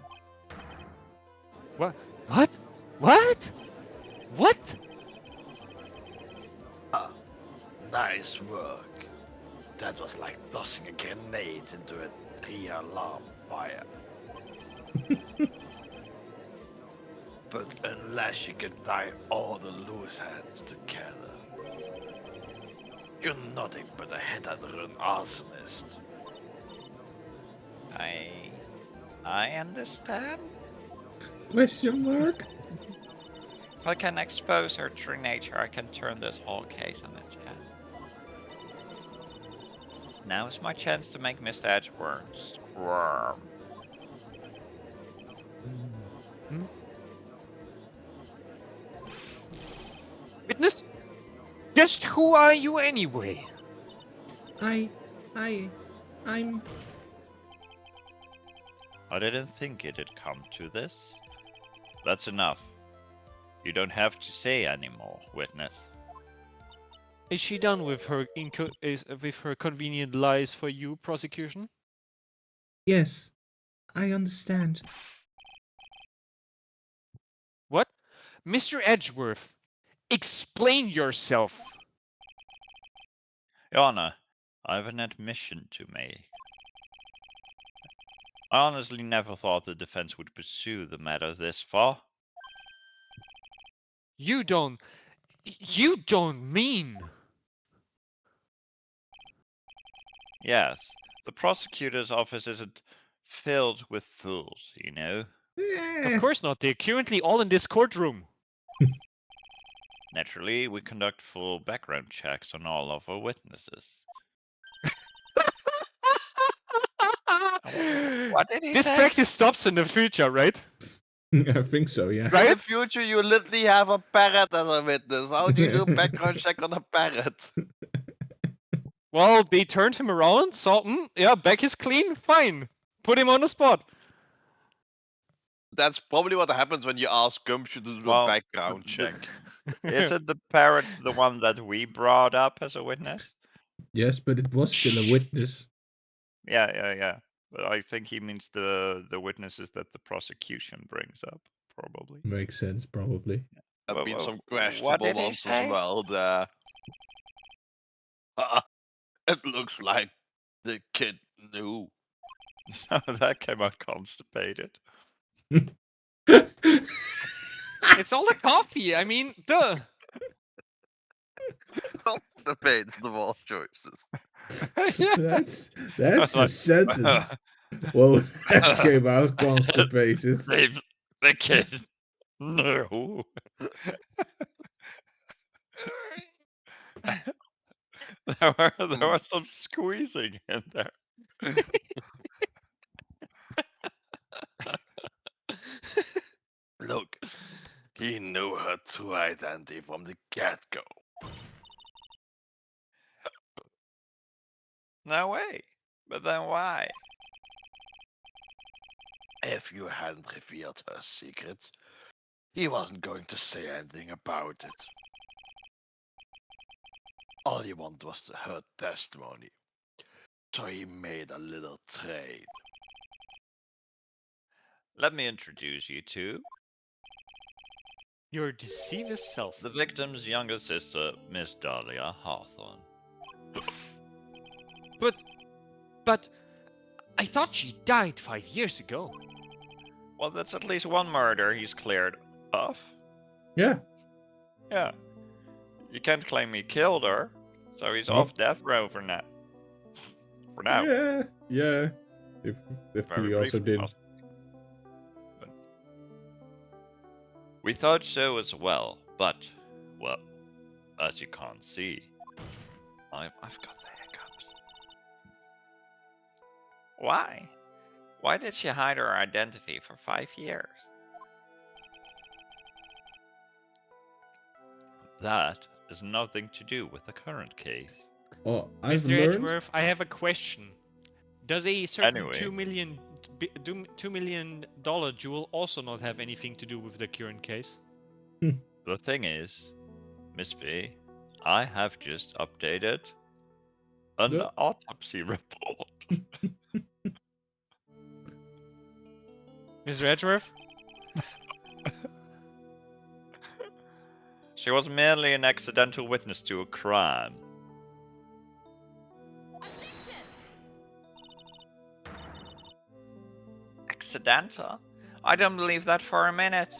What? What? What? What? Nice work. That was like tossing a grenade into a 3-alarm fire. But unless you can tie all the loose ends together, you're nothing but a hit-and-run arsonist. I understand. question mark? If I can expose her true nature, I can turn this whole case on its head. Now is my chance to make Mr. Edgeworth squirm. Witness? Just who are you anyway? I'm. I didn't think it'd come to this. That's enough. You don't have to say anymore, witness. Is she done with her convenient lies for you, prosecution? Yes, I understand. What? Mr. Edgeworth, explain yourself. Your Honor, I have an admission to make. I honestly never thought the defense would pursue the matter this far. You don't mean. Yes, the prosecutor's office isn't filled with fools, you know. Of course not. They're currently all in this courtroom. Naturally, we conduct full background checks on all of our witnesses. What did he This say? practice stops in the future, right? I think so, yeah. In the future, you literally have a parrot as a witness. How do you do a background check on a parrot? Well, they turned him around, saw, yeah, back is clean, fine. Put him on the spot. That's probably what happens when you ask Gumshoe to do a Well, background the- check. Isn't the parrot the one that we brought up as a witness? Yes, but it was still a witness. Yeah. But I think he means the witnesses that the prosecution brings up, probably. Makes sense, probably. Have been some What questionable did he ones as say? well there. It looks like the kid knew. So that came out constipated. It's all the coffee. I mean, duh. Debates the wall choices. That's a sentence. Well, that came out constipated. The kid. No. there was some squeezing in there. Look, he knew her true identity from the get-go. No way. But then why? If you hadn't revealed her secret, he wasn't going to say anything about it. All he wanted was her testimony. So he made a little trade. Let me introduce you to Your deceiver self. the victim's younger sister, Miss Dahlia Hawthorne. But I thought she died 5 years ago. Well, that's at least one murder he's cleared of. Yeah. Yeah. You can't claim he killed her, so he's Nope. off death row for now. For now. Yeah. If Very we also briefly, did. possibly. But we thought so as well, but, well, as you can't see, I've got the hiccups. Why? Why did she hide her identity for 5 years? That has nothing to do with the current case. Oh, I've Mr. learned. Edgeworth, I have a question. Does a certain Anyway. $2 million jewel also not have anything to do with the current case? The thing is, Miss B, I have just updated an Yeah. autopsy report. Mr. Edgeworth? She was merely an accidental witness to a crime. Accidental? I don't believe that for a minute.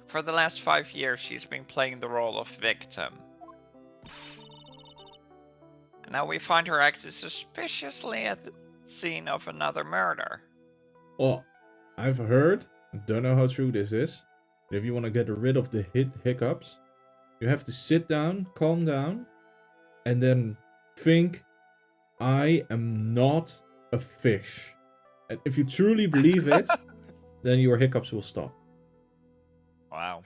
For the last 5 years, she's been playing the role of victim. And now we find her acting suspiciously at the scene of another murder. Oh, I've heard. I don't know how true this is. But if you want to get rid of the hiccups, you have to sit down, calm down, and then think, I am not a fish. And if you truly believe it, then your hiccups will stop. Wow.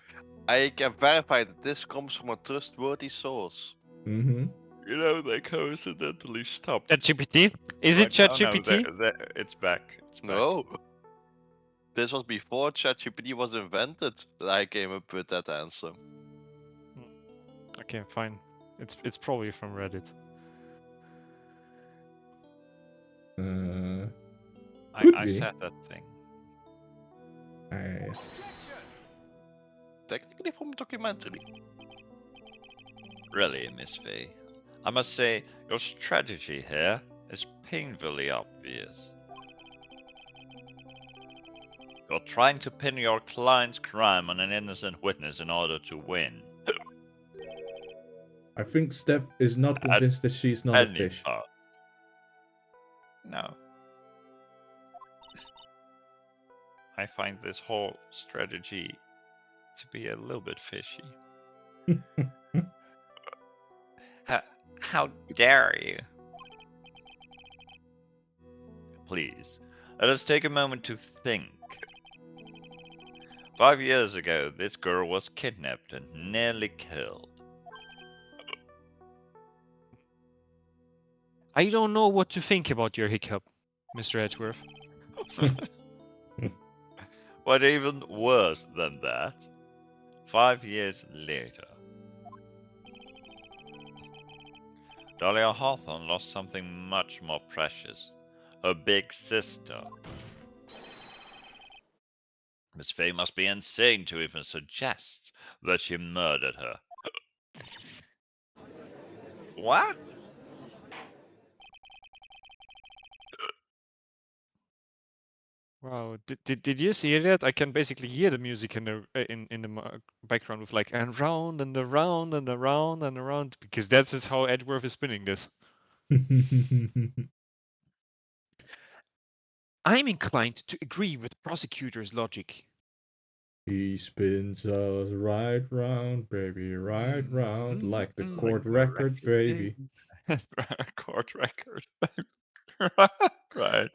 I can verify that this comes from a trustworthy source. Mm-hmm. You know, they coincidentally stopped. ChatGPT? Is it Right now, no, ChatGPT? it's back. It's back. No. This was before ChatGPT was invented that I came up with that answer. Okay, fine. It's probably from Reddit. Could I be. said that thing. Technically from a documentary. Really, Miss V. I must say, your strategy here is painfully obvious. You're trying to pin your client's crime on an innocent witness in order to win. I think Steph is not convinced that she's not a Any fish. cost. No. I find this whole strategy to be a little bit fishy. How dare you? Please, let us take a moment to think. 5 years ago, this girl was kidnapped and nearly killed. I don't know what to think about your hiccup, Mr. Edgeworth. But even worse than that, 5 years later, Dahlia Hawthorne lost something much more precious. Her big sister. Miss Fay must be insane to even suggest that she murdered her. What? Wow, did you see that? I can basically hear the music in the background with like and round and around and around and around because that's just how Edgeworth is spinning this. I'm inclined to agree with the prosecutor's logic. He spins us right round, baby, right round, like the court record, baby. Court record. Right.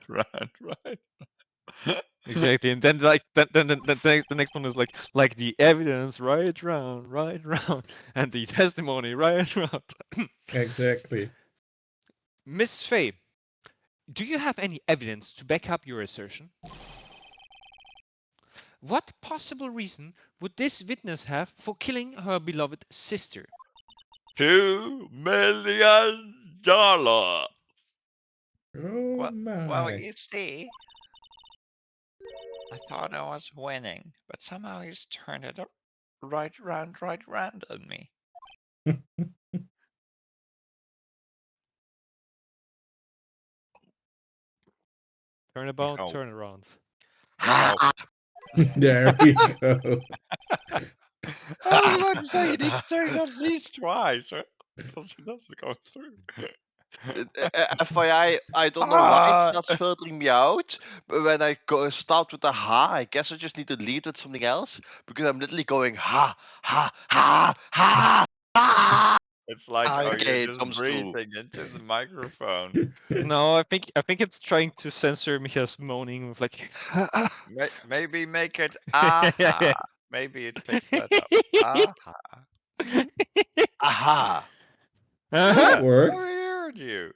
Exactly, and then like then the next one is like the evidence right round, and the testimony right round. Exactly. Miss Fay, do you have any evidence to back up your assertion? What possible reason would this witness have for killing her beloved sister? $2 million. Oh Well, my. you see, I thought I was winning, but somehow he's turned it up right round on me. Turnabout, Mikhail. turnaround. There we go. I was about to say you need to turn it at least twice, right? Else it doesn't go through. FYI, I don't know why it starts filtering me out, but when I start with the ha, I guess I just need to lead with something else because I'm literally going ha, ha, ha, ha, ha. It's like, oh, Okay, you're it just comes through. breathing into the microphone. No, I think it's trying to censor Micha's moaning with like. Maybe make it aha. Maybe it picks that up. Aha. Aha. That Yeah, worked. I heard you.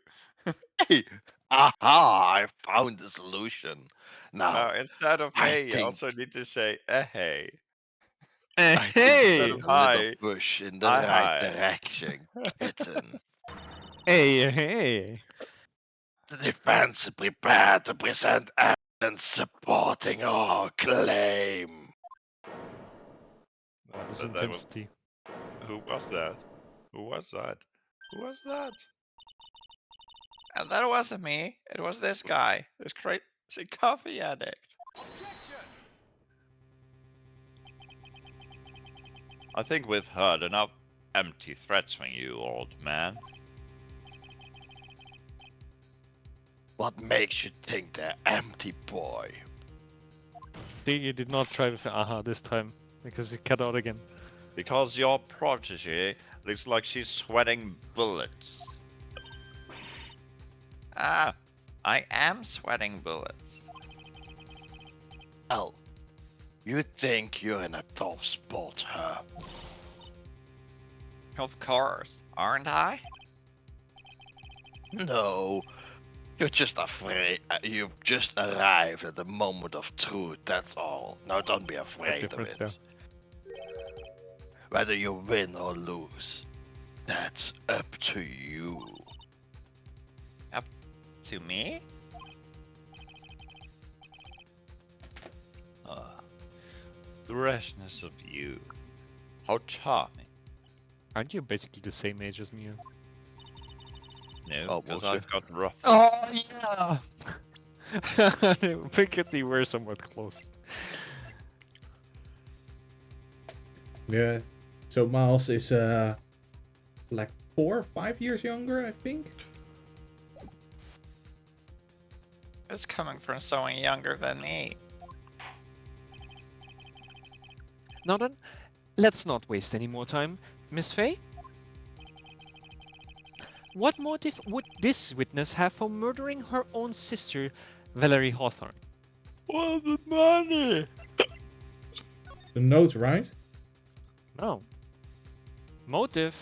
Hey, aha, I found the solution. Now, Now, instead of I hey, you think also need to say hey. I think Instead Hey, of a little hi, push in the I right hi. direction. Kitten. hey. The defense is prepared to present evidence supporting our claim. This That was, intensity. who was that? Who was that? Who was that? And that wasn't me. It was this guy. This crazy coffee addict. I think we've heard enough empty threats from you, old man. What makes you think they're empty, boy? See, you did not try with aha this time because it cut out again. Because your protege looks like she's sweating bullets. Ah, I am sweating bullets. Well, you think you're in a tough spot, huh? Of course, aren't I? No, you're just afraid. You've just arrived at the moment of truth, that's all. Now don't be afraid of difference it. there. Whether you win or lose, that's up to you. To me? The rashness of youth. How charming. Aren't you basically the same age as me? No, Oh, because bullshit. I've got rough. Oh yeah. I think they were somewhat close. Yeah. So Miles is like 4 or 5 years younger, I think. It's coming from someone younger than me. Now then, let's not waste any more time. Miss Fay? What motive would this witness have for murdering her own sister, Valerie Hawthorne? Well, the money. The note, right? No. Motive?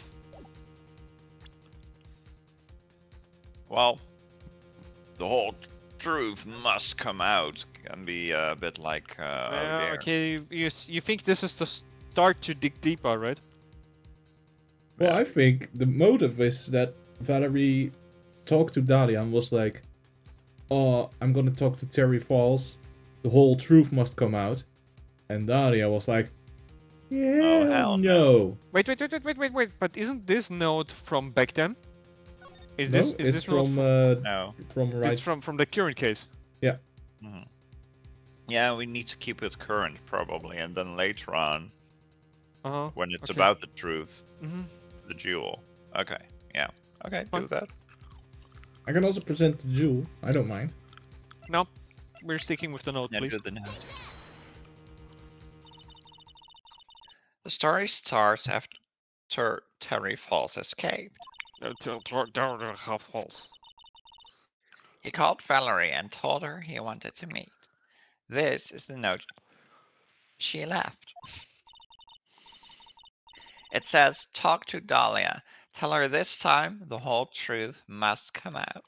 Well, the whole truth must come out can be a bit like, oh dear. Okay, you think this is the start to dig deeper, right? Well, Yeah. I think the motive is that Valerie talked to Dahlia and was like, "Oh, I'm gonna talk to Terry Falls. The whole truth must come out." And Dahlia was like, "Yeah, hell no." Wait. But isn't this note from back then? Is No, this it's this note No. from Wright. it's from the current case? Mhm. Yeah, we need to keep it current probably, and then later on, when it's Okay. about the truth, Mm-hmm. the jewel. Okay. Yeah. Okay. Fine. Do that. I can also present the jewel. I don't mind. No, we're sticking with the note, Yeah, please. do the note. The story starts after Terry Falls escaped. Half false. He called Valerie and told her he wanted to meet. This is the note she left. It says, talk to Dahlia. Tell her this time the whole truth must come out.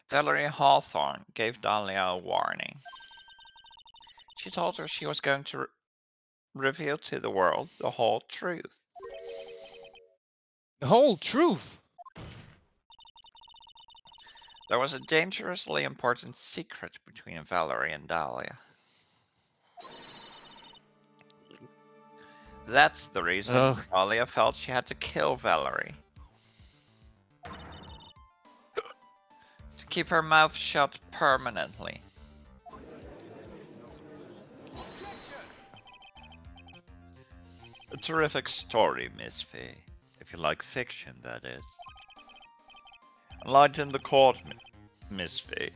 Valerie Hawthorne gave Dahlia a warning. She told her she was going to reveal to the world the whole truth. The whole truth. There was a dangerously important secret between Valerie and Dahlia. That's the reason Ugh. Dahlia felt she had to kill Valerie. To keep her mouth shut permanently. A terrific story, Miss Fee. If you like fiction, that is. Enlighten the court, Miss Fee.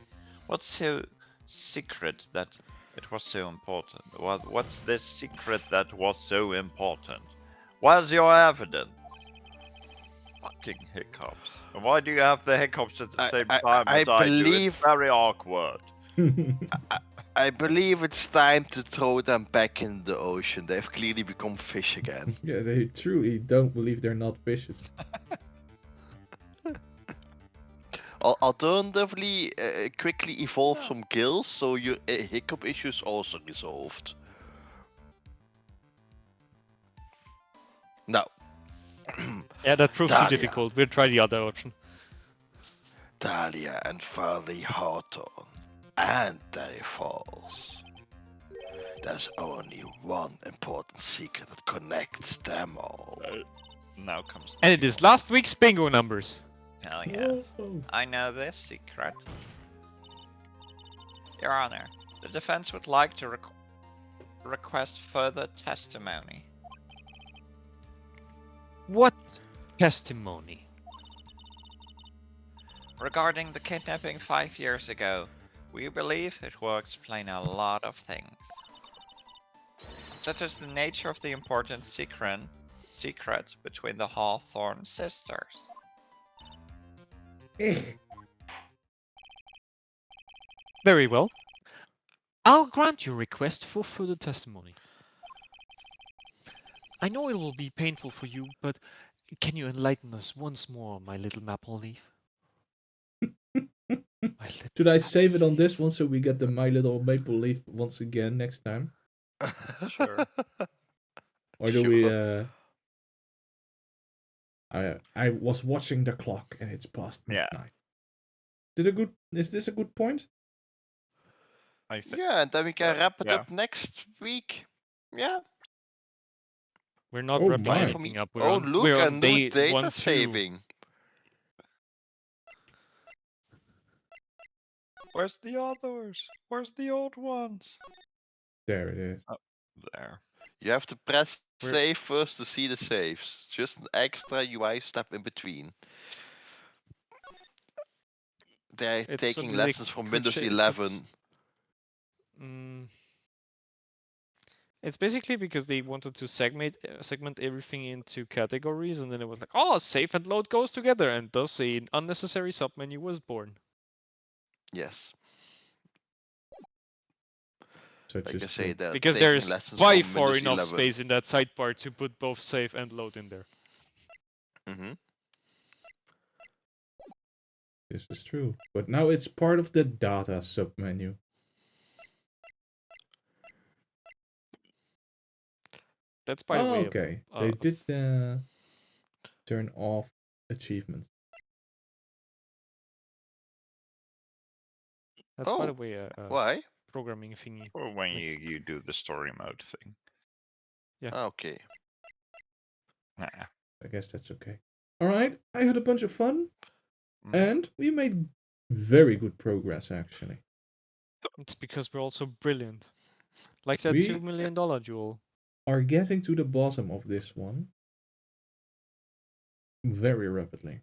What's so secret that it was so important? What's this secret that was so important? Where's your evidence? Fucking hiccups. And why do you have the hiccups at the same time as I do? It's very awkward. I believe it's time to throw them back in the ocean. They've clearly become fish again. Yeah, they truly don't believe they're not fishes. Alternatively, quickly evolve some gills so your hiccup issues also resolved. No. Yeah, that proves too Dahlia. difficult. We'll try the other option. Dahlia and Farley Hawthorne and Terry Falls. There's only one important secret that connects them all. Now comes the And it is last week's bingo numbers. Hell yes. Whoa. I know this secret. Your Honor, the defense would like to request further testimony. What testimony? Regarding the kidnapping 5 years ago, we believe it will explain a lot of things. Such as the nature of the important secret between the Hawthorne sisters. Very well. I'll grant your request for further testimony. I know it will be painful for you, but can you enlighten us once more, my little maple leaf? Should I save it on this one so we get the My Little Maple Leaf once again next time? Sure. Or do we I was watching the clock and it's past Yeah. midnight. Is this a good point? I think. Yeah, and then we can wrap it yeah. up next week. Yeah. We're not Oh wrapping my. anything up. We're Oh, on, look, we're a on new day data 1, 2. saving. Where's the others? Where's the old ones? There it is. There. You have to press We're- save first to see the saves. Just an extra UI step in between. They're It's taking suddenly lessons from Windows 11. It's basically because they wanted to segment everything into categories, and then it was like, oh, save and load goes together, and thus an unnecessary submenu was born. Yes. Such Like I is say, true. they're Because taking there's lessons by from far Windows enough 11. space in that sidebar to put both save and load in there. Mm-hmm. This is true. But now it's part of the data submenu. That's by the way. Okay. They did turn off achievements. That's by Oh, the way a why? programming thingy. Or when Like- you do the story mode thing. Okay. Nah. I guess that's okay. Alright, I had a bunch of fun. And we made very good progress, actually. It's because we're also brilliant. Like that We $2 million jewel. are getting to the bottom of this one very rapidly.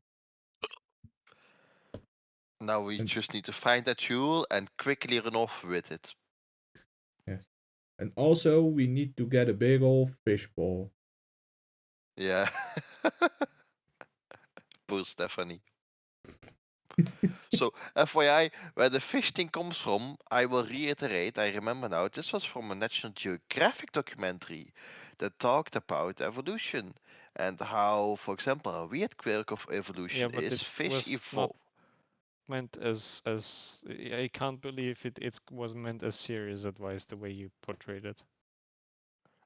Now we And just need to find that jewel and quickly run off with it. yes. And also, we need to get a big old fishbowl. Yeah. Poor Stephanie. So, FYI, where the fish thing comes from, I will reiterate, I remember now, this was from a National Geographic documentary that talked about evolution and how, for example, a weird quirk of evolution But is it fish was evolve. not meant as I can't believe it was meant as serious advice the way you portrayed it.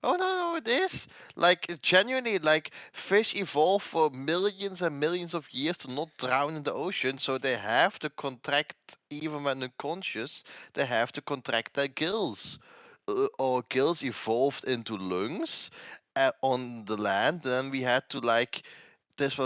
Oh no, it is. Like genuinely, like fish evolve for millions and millions of years to not drown in the ocean, so they have to contract even when unconscious. They have to contract their gills. Our gills evolved into lungs on the land. Then we had to like this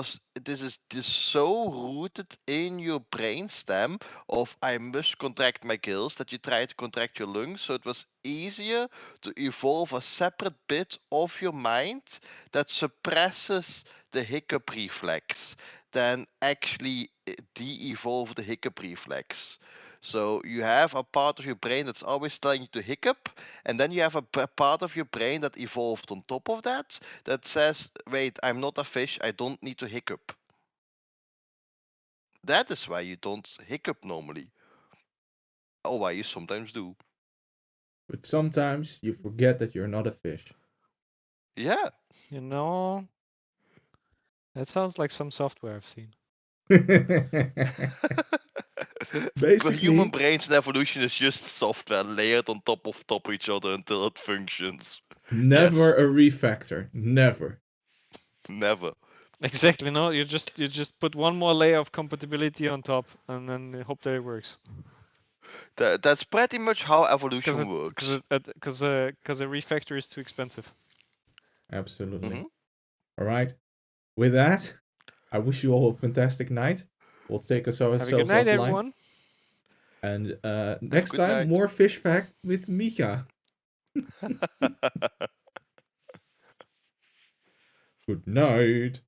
is so rooted in your brainstem of I must contract my gills that you try to contract your lungs, so it was easier to evolve a separate bit of your mind that suppresses the hiccup reflex than actually de-evolve the hiccup reflex. So you have a part of your brain that's always telling you to hiccup, and then you have a part of your brain that evolved on top of that that says, wait, I'm not a fish, I don't need to hiccup. That is why you don't hiccup normally. Or why you sometimes do. But sometimes you forget that you're not a fish. Yeah. You know, that sounds like some software I've seen. The human Basically, brains and evolution is just software layered on top of each other until it functions. never Yes. a refactor. Never. Never. Exactly. No, you just put one more layer of compatibility on top, and then hope that it works. That's pretty much how evolution Because works. a refactor is too expensive. Absolutely. Mhm. Alright. With that, I wish you all a fantastic night. We'll take Have a good ourselves night, offline. everyone. And Have a next good time, night. more fish fact with Mika. Good night.